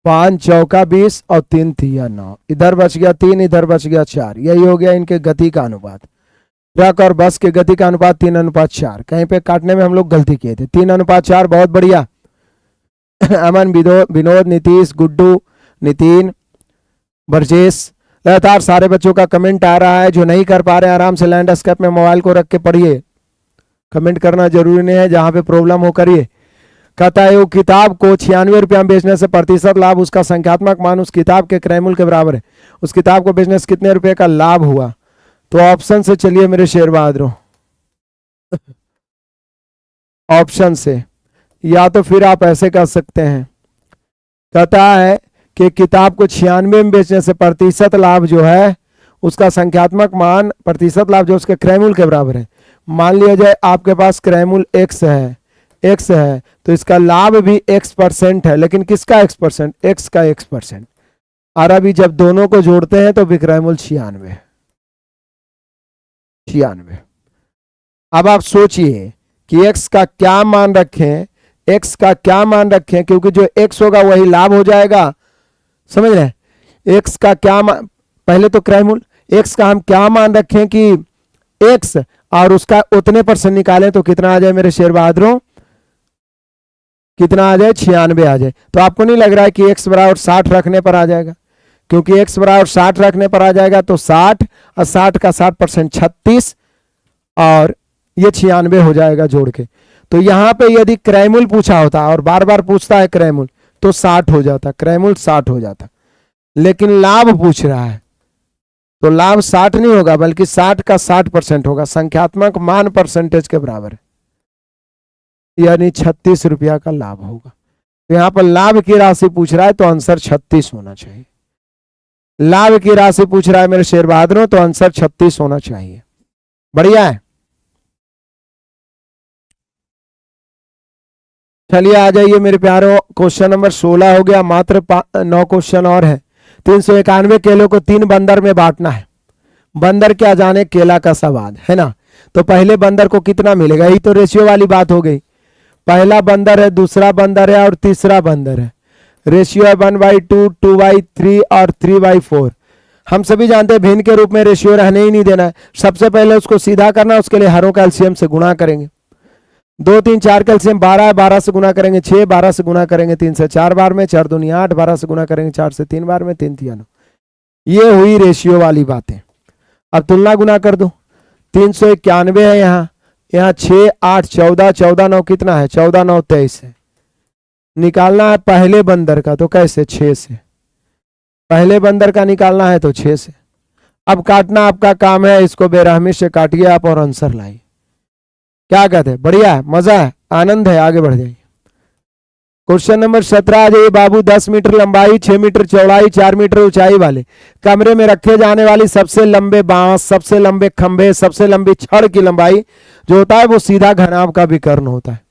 5 चौका 20 और 3 तिया 9, इधर बच गया 3, इधर बच गया 4। यही हो गया इनके गति का अनुपात। ट्रक और बस के गति का अनुपात 3:4। कहीं पे काटने में हम लोग गलती किए थे। 3:4, बहुत बढ़िया। अमन, विनोद, नीतीश, गुड्डू, नितिन, ब्रजेश, लगातार सारे बच्चों का कमेंट आ रहा है। जो नहीं कर पा रहे हैं आराम से लैंडस्केप में मोबाइल को रख के पढ़िए, कमेंट करना जरूरी नहीं है, जहां पे प्रॉब्लम हो करिए। कहता है वो किताब को 96 रुपया में बेचने से प्रतिशत लाभ, उसका संख्यात्मक मान उस किताब के क्रय मूल्य के बराबर है। उस किताब को बेचने से कितने रुपए का लाभ हुआ? तो ऑप्शन से चलिए मेरे शेर बहादुरों, ऑप्शन से, या तो फिर आप ऐसे कर सकते हैं। कहता है कि किताब को 96 में बेचने से प्रतिशत लाभ जो है उसका संख्यात्मक मान, प्रतिशत लाभ जो उसके क्रय मूल्य के बराबर है। मान लिया जाए आपके पास क्रय मूल्य x है तो इसका लाभ भी x% है, लेकिन किसका x%? x का x%। और अभी जब दोनों को जोड़ते हैं तो विक्रय मूल्य 96। 96। अब आप सोचिए कि x का क्या मान रखें, x का क्या मान रखें, क्योंकि जो x होगा वही लाभ हो जाएगा, समझ रहे हैं। x का क्या मान, पहले तो क्रय मूल्य, x का हम क्या मान रखें कि x और उसका उतने परसेंट निकालें तो कितना आ जाए मेरे शेयर बहादुरों, कितना आ जाए, 96 आ जाए। तो आपको नहीं लग रहा है कि x बराबर 60 रखने पर आ जाएगा, क्योंकि x बराबर 60 रखने पर आ जाएगा तो 60 और 60 का 60% 36 और ये 96 हो जाएगा जोड़ के। तो यहां पे यदि क्रय मूल्य पूछा होता और बार बार पूछता है क्रय मूल्य तो 60 हो जाता, क्रय मूल्य 60 हो जाता। लेकिन लाभ पूछ रहा है तो लाभ 60 नहीं होगा बल्कि 60 का 60% होगा, संख्यात्मक मान परसेंटेज के बराबर है, यानी 36 रुपया का लाभ होगा। तो यहां पर लाभ की राशि पूछ रहा है तो आंसर 36 होना चाहिए। लाभ की राशि पूछ रहा है मेरे शेर बहादुरों तो आंसर 36 होना चाहिए। बढ़िया है। चलिए आ जाइए मेरे प्यारों, क्वेश्चन नंबर 16 हो गया, मात्र 9 क्वेश्चन और है। 391 केलों को 3 बंदर में बांटना है, बंदर क्या जाने केला का स्वाद, है ना। तो पहले बंदर को कितना मिलेगा, यही तो रेशियो वाली बात हो गई। पहला बंदर है, दूसरा बंदर है और तीसरा बंदर है। रेशियो है 1/2, 2/3 और 3/4। हम सभी जानते हैं भिन्न के रूप में रेशियो रहने ही नहीं देना है। सबसे पहले उसको सीधा करना, उसके लिए हरों का एलसीएम से गुणा करेंगे। 2 3 4 का एलसीएम 12 है, 12 से गुणा करेंगे 6, 12 से गुणा करेंगे 3 से 4 बार में, 4 दूनी 8, 12 से गुणा करेंगे 4 से 3 बार में, 3 3 9। ये हुई रेशियो वाली बातें। अब तुलना गुना कर दो, 391 है यहाँ, यहाँ 6 8 14, 14 9 कितना है, 14 9 23 है। निकालना है पहले बंदर का तो कैसे, 6 से। पहले बंदर का निकालना है तो 6 से। अब काटना आपका काम है, इसको बेरहमी से काटिए आप और आंसर लाइए। क्या कहते हैं, बढ़िया है, मजा है, आनंद है, आगे बढ़ जाइए। क्वेश्चन नंबर 17 आ जाइए बाबू। 10 मीटर लंबाई, 6 मीटर चौड़ाई, 4 मीटर ऊंचाई वाले कमरे में रखे जाने वाली सबसे लंबे बांस, सबसे लंबे खंभे, सबसे लंबी छड़ की लंबाई जो होता है वो सीधा घनाभ का विकर्ण होता है।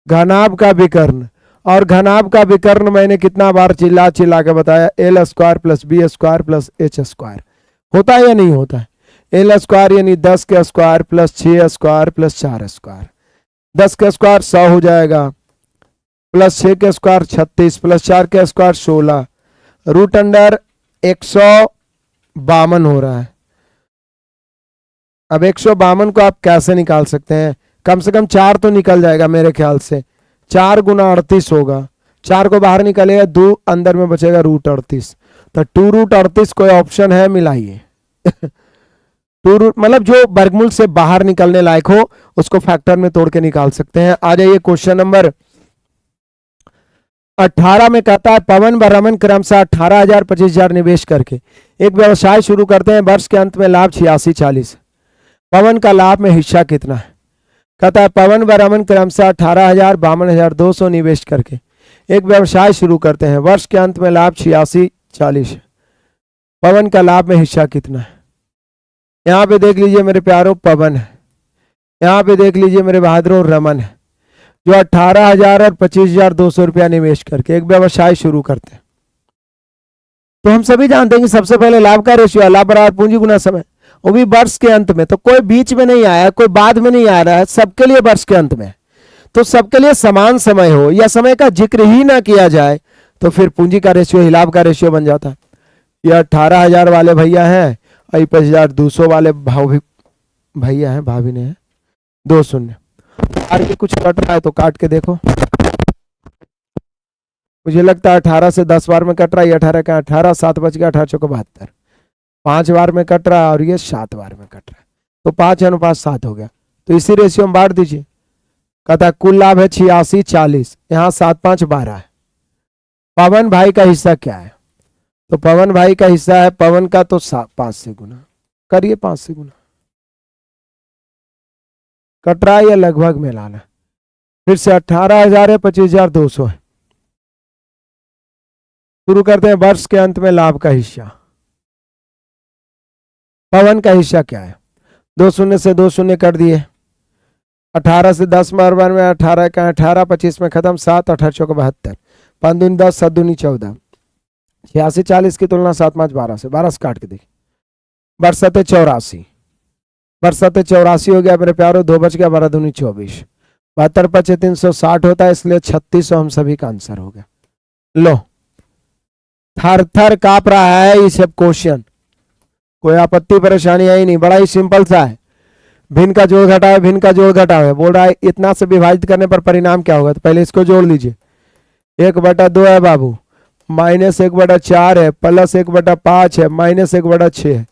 घनाभ का विकर्ण, और घनाभ का विकर्ण मैंने कितना बार चिल्ला चिल्ला के बताया, L square plus B square plus H square होता है या नहीं होता है। एल स्क्वायर यानी 10 के square plus 6 square plus 4 square, 10 के स्क्वायर 100 हो जाएगा, प्लस 6 के स्क्वायर 36 प्लस 4 के स्क्वायर 16, रूट अंडर 152 हो रहा है। अब 152 को आप कैसे निकाल सकते हैं, कम से कम 4 तो निकल जाएगा मेरे ख्याल से। 4 गुना 38 होगा, 4 को बाहर निकलेगा, 2 अंदर में बचेगा रूट 38। तो 2 रूट 38 कोई ऑप्शन है, मिलाइए। 2 रूट मतलब जो वर्गमूल से बाहर निकलने लायक हो उसको फैक्टर में तोड़ के निकाल सकते हैं। आ जाइए क्वेश्चन नंबर 18 में कहता है पवन व रमन क्रमशः 18,000 25,000 निवेश करके एक व्यवसाय शुरू करते हैं। वर्ष के अंत में लाभ 86/40। पवन का लाभ में हिस्सा कितना है। कहता है पवन व रमन क्रमशः 18,000 52,200 निवेश करके एक व्यवसाय शुरू करते हैं। वर्ष के अंत में लाभ 86/40। पवन का लाभ में हिस्सा कितना है। यहाँ पे देख लीजिए मेरे प्यारों पवन है, यहाँ पे देख लीजिए मेरे बहादुरों रमन है, जो 18,000 और 25,200 रुपया निवेश करके एक व्यवसाय शुरू करते हैं। तो हम सभी जानते हैं कि सबसे पहले लाभ का रेशियो, लाभ बराबर पूंजी गुना समय, वो भी वर्ष के अंत में। तो कोई बीच में नहीं आया, कोई बाद में नहीं आ रहा है, सबके लिए वर्ष के अंत में। तो सबके लिए समान समय हो या समय का जिक्र ही ना किया जाए तो फिर पूंजी का रेशियो ही लाभ का रेशियो बन जाता है। ये 18,000 वाले भैया हैं, 25,200 वाले भैया हैं, भाभी ने है 2 शून्य। आगे कुछ कट रहा है तो काट के देखो। मुझे लगता है 18 से 10 बार में कट रहा है, 18 का 18, 7 बच गया, 18 चौको 72, 5 बार में कट रहा है और ये 7 बार में कट रहा है, तो 5:7 हो गया। तो इसी रेशियो में बांट दीजिए। कहता है कुल लाभ है 86/40, यहाँ 7 5 12 है। पवन भाई का हिस्सा क्या है, तो पवन भाई का हिस्सा है, पवन का तो 5 से गुना करिए, 5 से गुना कट रहा है या लगभग में लाना। फिर से 18,000 है, 25,200 है। शुरू करते हैं वर्ष के अंत में लाभ का हिस्सा। पवन का हिस्सा क्या है, 2 शून्य से 2 शून्य कर दिए। 18 से 10 बार में 18 का 18, 25 में खत्म, 7 18 चौको 72, 5 दूनी 10, 7 दूनी 14, 86 40 की तुलना 7 5 12 से, 12 से काट के देखिए, बरसते 84, बरसते 84 हो गया मेरे प्यारो, 2 बच गया, 12 दूनी 24, 72 पचे 360 होता है, इसलिए 3600 हम सभी का आंसर हो गया। लो, थर थर कांप रहा है ये सब क्वेश्चन, कोई आपत्ति परेशानी आई नहीं, बड़ा ही सिंपल सा है। भिन्न का जोड़ घटाव है, भिन्न का जोड़ घटाव है, बोल रहा है इतना से विभाजित करने पर परिणाम क्या होगा, तो पहले इसको जोड़ लीजिए। 1/2 है बाबू, -1/4 है, +1/5 है, -1/6 है,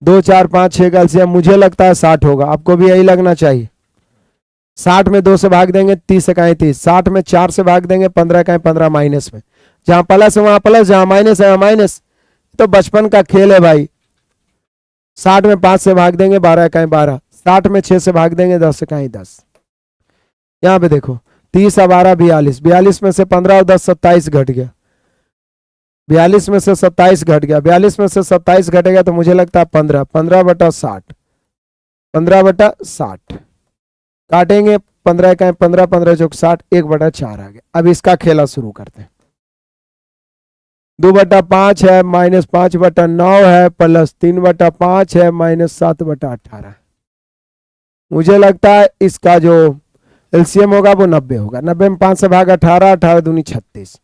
2 4 5 6 का एलसीएम मुझे लगता है 60 होगा, आपको भी यही लगना चाहिए। 60 में 2 से भाग देंगे 30 इकाई 30, 60 में 4 से भाग देंगे 15 इकाई 15, माइनस में, जहां प्लस है वहां प्लस, जहां माइनस है वहां माइनस, तो बचपन का खेल है भाई। 60 में 5 से भाग देंगे 12 इकाई 12, 60 में 6 से भाग देंगे 10 इकाई 10। यहाँ पे देखो 30 और 12 42, 42 में से 15 और 10 27 घट गया, 42 में से 27 घट गया, 42 में से 27 घटेगा तो मुझे लगता है 15, 15/60, 15/60 काटेंगे, 15 इकाई 15, 15 चौक 60, 1/4 आ गया। अब इसका खेला शुरू करते हैं। 2/5 है, -5/9 है, +3/5 है, -7/18। मुझे लगता है इसका जो एलसीएम होगा वो 90 होगा। 90 में 5 से भाग 18, 18 दूनी 36,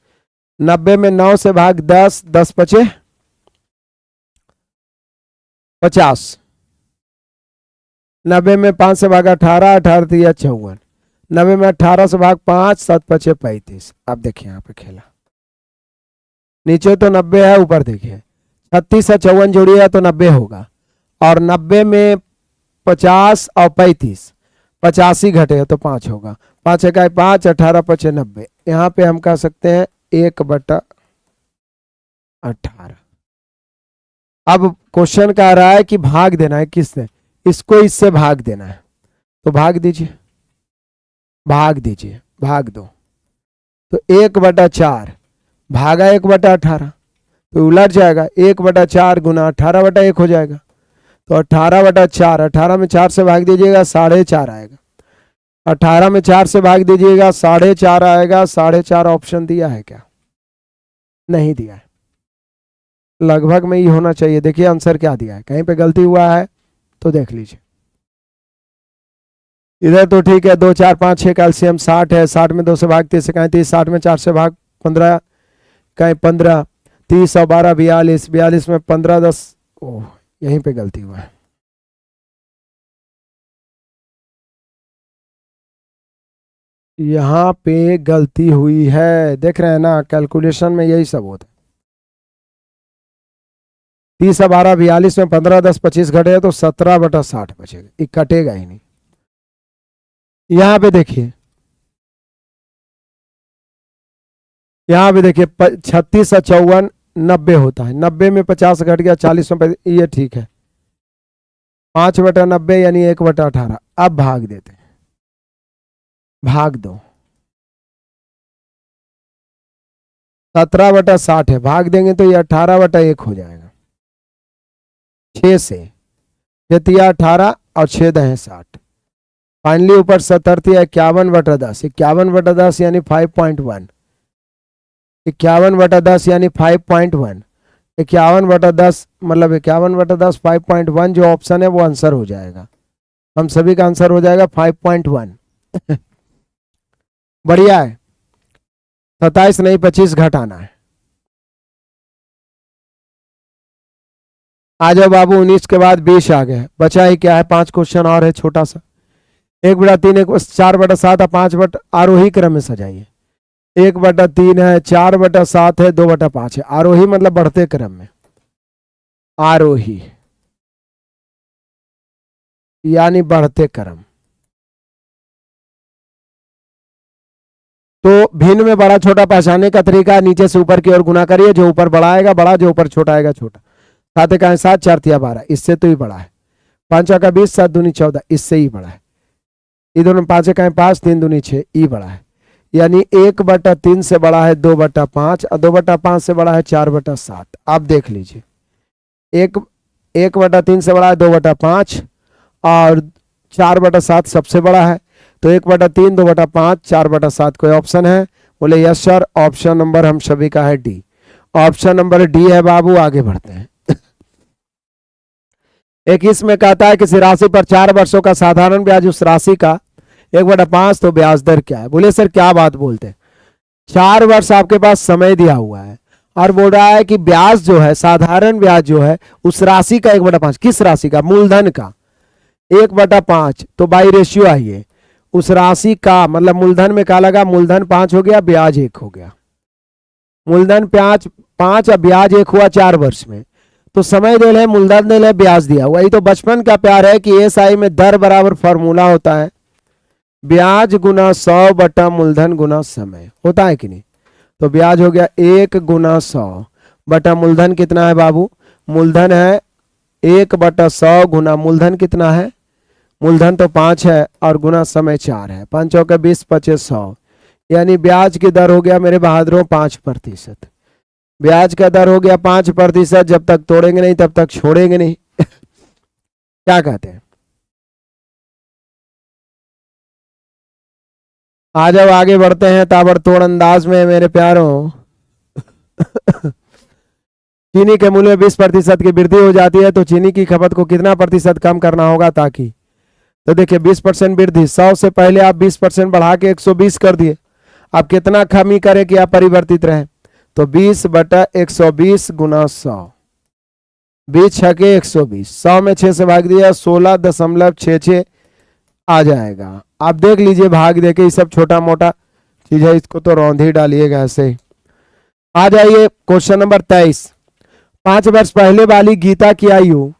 90 में 9 से भाग 10, 10 बचे 50, 90 में 5 से भाग 18, 18 दिया 54, 90 में 18 से भाग 5, 7 बचे 35। अब देखिए यहाँ पे खेला, नीचे तो 90 है, ऊपर देखिए 36 से 54 जोड़िए तो 90 होगा, और 90 में 50 और 35, 85 घटे तो 5 होगा, 5 इकाई 5, 18 पचे 90। यहाँ पे हम कह सकते हैं 1/18। अब क्वेश्चन कह रहा है कि भाग देना है, किससे, इसको इससे भाग देना है, तो भाग दीजिए, भाग दीजिए, भाग दो, तो 1/4 भागा 1/18 तो उलट जाएगा, 1/4 गुना 18/1 हो जाएगा, तो 18/4, 18 में 4 से भाग दीजिएगा 4.5 आएगा, 18 में 4 से भाग दीजिएगा 4.5 आएगा। 4.5 ऑप्शन दिया है क्या, नहीं दिया है, लगभग में ही होना चाहिए। देखिए आंसर क्या दिया है, कहीं पे गलती हुआ है तो देख लीजिए। इधर तो ठीक है, 2 4 5 6 कैल्शियम 60 है, 60 में 2 से भाग 30 इकाई 30, 60 में 4 से भाग 15 इकाई 15, 30 और 12 42, 42 में 15 10, ओह यहीं पे गलती हुआ है। यहाँ पे गलती हुई है, देख रहे हैं ना, कैलकुलेशन में यही सब होता है। 30 और 12 42 में 15 10 25 घटे तो 17/60 बचेगा, ये कटेगा ही नहीं। यहाँ पे देखिए, यहाँ पे देखिए 36 और 54 90 होता है, 90 में 50 घट गया, 40 में ये ठीक है, 5/90 यानी 1/18। अब भाग देते हैं, भाग दो, 17/60 है, भाग देंगे तो ये 18/1 हो जाएगा, 6 से 6 18 और 6 10 60, फाइनली ऊपर 70 51/10, 51/10 यानी 5.1, 51/10 यानी 5.1, 51/10 मतलब 51/10 5.1, जो ऑप्शन है वो आंसर हो जाएगा, हम सभी का आंसर हो जाएगा 5.1। बढ़िया है, 27 नहीं 25 घटाना है। आ जाओ बाबू, 19 के बाद 20 आ गए, बचा ही क्या है, 5 क्वेश्चन और है, छोटा सा, 1/3 4/7 और 5 आरोही क्रम में सजाइए, 1/3 है, 4/7 है, 2/5 है, आरोही मतलब बढ़ते क्रम में, आरोही यानी बढ़ते क्रम। तो भिन्न में बड़ा छोटा पहचानने का तरीका, नीचे से ऊपर की ओर गुना करिए, जो ऊपर बड़ा आएगा बड़ा, जो ऊपर छोटा आएगा छोटा। 7 का 7, 4 तिया 12, इससे तो ही बड़ा है, 5 का 20, 7 दूनी 14, इससे ही बड़ा है, इधर में 5 का 5, 3 दूनी 6, ई बड़ा है, यानी 1/3 से बड़ा है 2/5 और 2/5 से बड़ा है 4/7। आप देख लीजिए, 1/3 से बड़ा है 2/5 और 4/7 सबसे बड़ा है, तो 1/3 2/5 4/7 कोई ऑप्शन है, बोले यस सर, ऑप्शन नंबर हम सभी का है डी। ऑप्शन नंबर डी है बाबू। आगे बढ़ते हैं। 21 में कहता है किसी राशि पर 4 वर्षों का साधारण ब्याज उस राशि का 1/5 तो ब्याज दर क्या है। बोले सर क्या बात बोलते हैं, 4 वर्ष आपके पास समय दिया हुआ है और बोल रहा है कि ब्याज जो है, साधारण ब्याज जो है उस राशि का 1/5, किस राशि का, मूलधन का 1/5, तो बाई रेशियो आइए उस राशि का, मतलब मूलधन में क्या लगा, मूलधन 5 हो गया, ब्याज 1 हो गया। मूलधन 5 और ब्याज 1 हुआ 4 वर्ष में, तो समय दे ले, मूलधन दे ले, ब्याज दिया। वही तो बचपन का प्यार है कि एसआई में दर बराबर फॉर्मूला होता है, ब्याज गुना 100 बटा मूलधन गुना समय, होता है कि नहीं। तो ब्याज हो गया 1 गुना 100 बटा मूलधन कितना है बाबू, मूलधन है 1/100 गुना मूलधन कितना है, मूलधन तो 5 है और गुना समय 4 है, 5 चौके 20, 25 100, यानी ब्याज की दर हो गया मेरे बहादुरों 5%। ब्याज का दर हो गया 5%। जब तक तोड़ेंगे नहीं तब तक छोड़ेंगे नहीं। क्या कहते हैं, आ जाओ आगे बढ़ते हैं ताबड़तोड़ अंदाज में मेरे प्यारों। चीनी के मूल्य में 20% की वृद्धि हो जाती है तो चीनी की खपत को कितना प्रतिशत कम करना होगा ताकि, तो देखिए 20% वृद्धि, 100 से पहले आप 20% बढ़ा के 120 कर दिए, आप कितना कमी करें कि आप परिवर्तित रहें, तो 20/120 गुना 100, 20 छके 120, 100 में 6 से भाग दिया 16.66 आ जाएगा। आप देख लीजिए भाग देके, ये सब छोटा मोटा चीज है, इसको तो रौंद ही डालिएगा ऐसे। आ जाइए क्वेश्चन नंबर 23। 5 वर्ष पहले वाली गीता की आयु,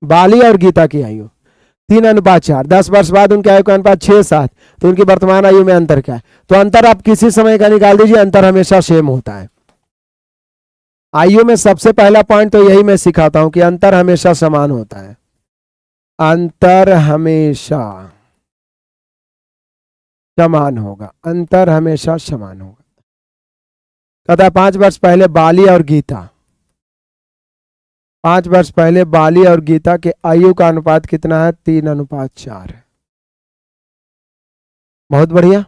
बाली और गीता की आयु 3:4, 10 वर्ष बाद उनकी आयु का अनुपात 6:7, तो उनकी वर्तमान आयु में अंतर क्या है। तो अंतर आप किसी समय का निकाल दीजिए, अंतर हमेशा सेम होता है। आयु में सबसे पहला पॉइंट तो यही मैं सिखाता हूं कि अंतर हमेशा समान होता है, अंतर हमेशा समान होगा, अंतर हमेशा समान होगा। कहता है 5 वर्ष पहले बाली और गीता, 5 वर्ष पहले बाली और गीता के आयु का अनुपात कितना है, 3:4 है। बहुत बढ़िया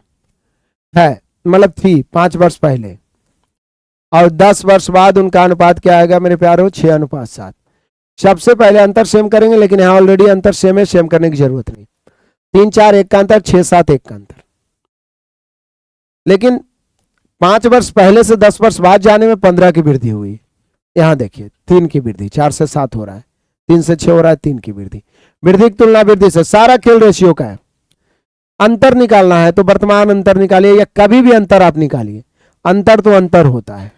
है, मतलब थी 5 वर्ष पहले, और 10 वर्ष बाद उनका अनुपात क्या आएगा मेरे प्यारों, 6:7। सबसे पहले अंतर सेम करेंगे, लेकिन यहाँ ऑलरेडी अंतर सेम है, सेम करने की जरूरत नहीं। 3, 4 1 का अंतर, 6, 7 1 का अंतर। लेकिन 5 वर्ष पहले से 10 वर्ष बाद जाने में 15 की वृद्धि हुई। यहां देखिए 3 की वृद्धि, 4 से 7 हो रहा है, 3 से 6 हो रहा है, 3 की वृद्धि, वृद्धि की तुलना वृद्धि से, सारा खेल रेशियो का है। अंतर निकालना है तो वर्तमान अंतर निकालिए, या कभी भी अंतर आप निकालिए, अंतर तो अंतर होता है,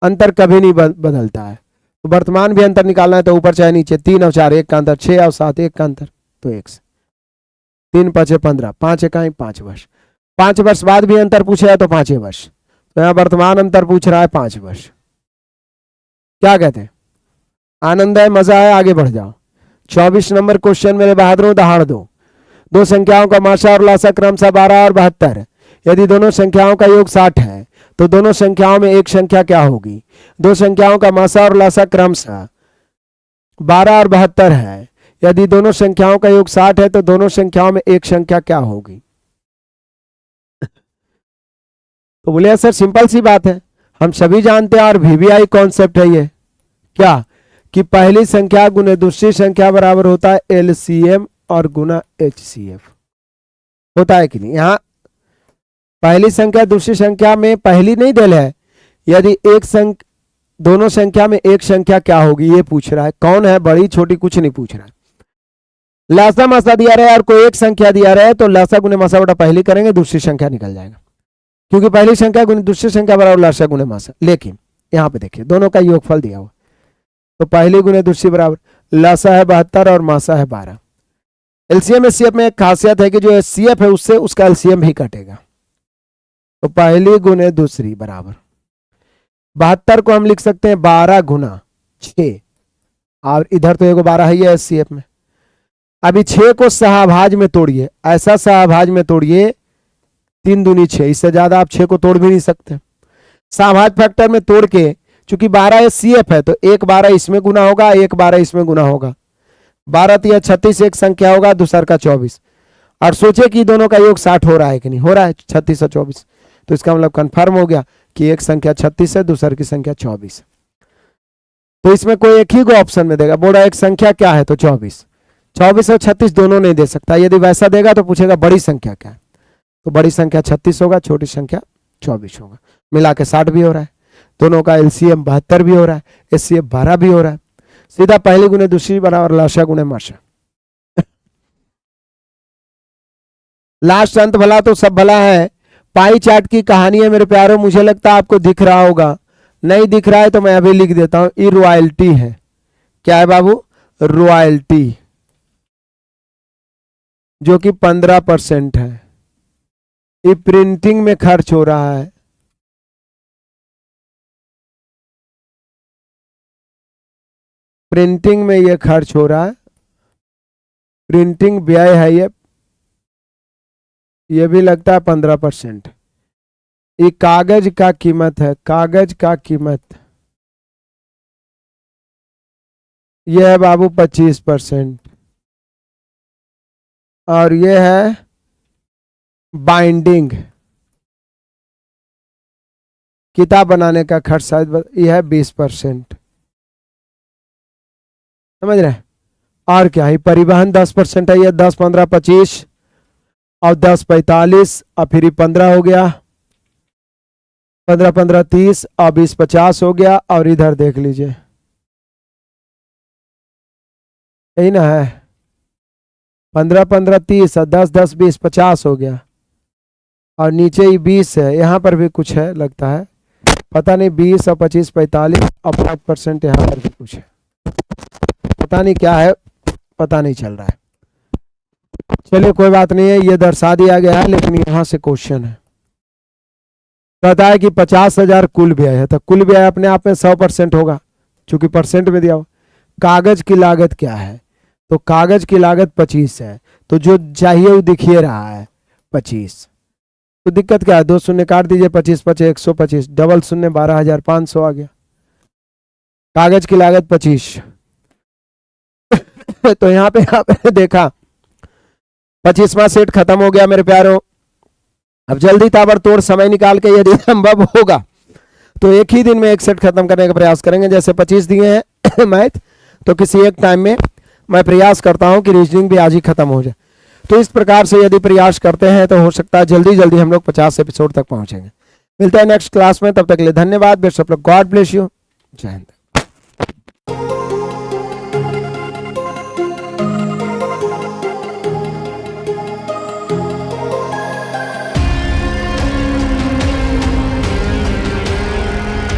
अंतर कभी नहीं बदलता है। तो वर्तमान भी अंतर निकालना है तो ऊपर चाहे नीचे, 3 और 4 1 का अंतर, 6 और 7 1 का अंतर, तो 1 से 3 5 15, 5 इकाई 5 वर्ष। 5 वर्ष बाद भी अंतर पूछा है तो 5 वर्ष, तो यहाँ वर्तमान अंतर पूछ रहा है 5 वर्ष। क्या कहते हैं, आनंद है, मजा है, आगे बढ़ जाओ। 24 नंबर क्वेश्चन मेरे बहादुरों दहाड़ दो। दो संख्याओं का मासा और लासा क्रमशः 12 और 72, यदि दोनों संख्याओं का योग 60 है तो दोनों संख्याओं में एक संख्या क्या होगी। दो संख्याओं का मासा और लासा क्रमशः 12 और 72 है, यदि दोनों संख्याओं का योग 60 है तो दोनों संख्याओं में एक संख्या क्या होगी। तो बोले सर सिंपल सी बात है, हम सभी जानते हैं और वीवीआई कॉन्सेप्ट है ये, क्या कि पहली संख्या गुने दूसरी संख्या बराबर होता है एलसीएम और गुना एचसीएफ, होता है कि नहीं। यहां पहली संख्या दूसरी संख्या में पहली नहीं दिल है, यदि दोनों संख्या में एक संख्या क्या होगी ये पूछ रहा है। कौन है, बड़ी छोटी कुछ नहीं पूछ रहा है। लासा मासा दिया रहा है और कोई एक संख्या दिया रहा है तो लासा गुने मासा बटा पहली करेंगे, दूसरी संख्या निकल जाएगा, क्योंकि पहली संख्या गुने दूसरी संख्या बराबर लासा गुने मासा। लेकिन यहाँ पे देखिए दोनों का योगफल दिया हुआ, तो पहली गुने दूसरी बराबर, लासा है 72 और मासा है 12। एलसीएम एचसीएफ में एक खासियत है कि जो एचसीएफ है उससे उसका एलसीएम भी कटेगा, तो पहली गुने दूसरी बराबर 72 को हम लिख सकते हैं 12 गुना 6, और इधर तो एगो 12 ही है एचसीएफ में। अभी 6 को सहभाज में तोड़िए, ऐसा सहभाज में तोड़िए 3 दूनी 6, इससे ज्यादा आप 6 को तोड़ भी नहीं सकते। सहभाज फैक्टर में तोड़ के, चूंकि 12 एचसीएफ है तो एक 12 इसमें गुना होगा, एक 12 इसमें गुना होगा, 12 3 36 एक संख्या होगा, दूसरा का 24। और सोचे कि दोनों का योग 60 हो रहा है कि नहीं हो रहा है, 36 और 24, तो इसका मतलब कंफर्म हो गया कि एक संख्या 36 है, दूसर की संख्या 24 है। तो इसमें कोई एक ही को ऑप्शन में देगा, बोला एक संख्या क्या है तो 24, 24 और 36 दोनों नहीं दे सकता। यदि वैसा देगा तो पूछेगा बड़ी संख्या क्या है, तो बड़ी संख्या 36 होगा, छोटी संख्या 24 होगा। मिला के 60 भी हो रहा है, दोनों का एलसीएम 72 भी हो रहा है, एचसीएफ 12 भी हो रहा है। सीधा पहली गुने दूसरी बराबर लाशा गुने माशा। लास्ट अंत भला तो सब भला है। पाई चार्ट की कहानी है मेरे प्यारों, मुझे लगता है आपको दिख रहा होगा, नहीं दिख रहा है तो मैं अभी लिख देता हूं। ये रॉयल्टी है, क्या है बाबू, रॉयल्टी, जो कि 15% है। ये प्रिंटिंग में खर्च हो रहा है, प्रिंटिंग में ये खर्च हो रहा है, प्रिंटिंग व्यय है ये भी लगता है 15%। ये कागज का कीमत है, कागज का कीमत ये है बाबू 25%, और ये है बाइंडिंग, किताब बनाने का खर्च शायद ये है 20%, समझ रहे। और क्या है, परिवहन 10% है, ये 10, 15, 25 और 10, 45 और फिर 15 हो गया, 15, 15, 30 और 20, 50 हो गया। और इधर देख लीजिए, यही ना है, 15, 15, 30 और 10, 10, 20, 50 हो गया। और नीचे ही 20 है, यहाँ पर भी कुछ है लगता है, पता नहीं, 20 और 25, 45 और 5% यहाँ पर भी कुछ है, पता नहीं क्या है, पता नहीं चल रहा है। चलिए कोई बात नहीं है, ये दर्शा दिया गया है, लेकिन यहाँ से क्वेश्चन है, कहता है कि 50,000 कुल व्यय है, तो कुल व्यय अपने आप में 100% होगा, चूंकि परसेंट में दिया हो। कागज की लागत क्या है, तो कागज की लागत 25 है, तो जो चाहिए वो दिखिए रहा है 25, तो दिक्कत क्या है, 2 शून्य काट दीजिए, 25, 25, 125, डबल शून्य 12,500 आ गया, कागज की लागत 25। तो यहाँ पे आपने देखा 25वां सेट खत्म हो गया मेरे प्यारों। अब जल्दी ताबड़तोड़ समय निकाल के यदि संभव होगा तो एक ही दिन में एक सेट खत्म करने का प्रयास करेंगे। जैसे 25 दिए हैं मैथ, तो किसी एक टाइम में मैं प्रयास करता हूं कि रीजनिंग भी आज ही खत्म हो जाए। तो इस प्रकार से यदि प्रयास करते हैं तो हो सकता है जल्दी जल्दी हम लोग 50 एपिसोड तक पहुंचेंगे। मिलते हैं नेक्स्ट क्लास में, तब तक के लिए धन्यवाद। Best of luck, God bless you, जय हिंद।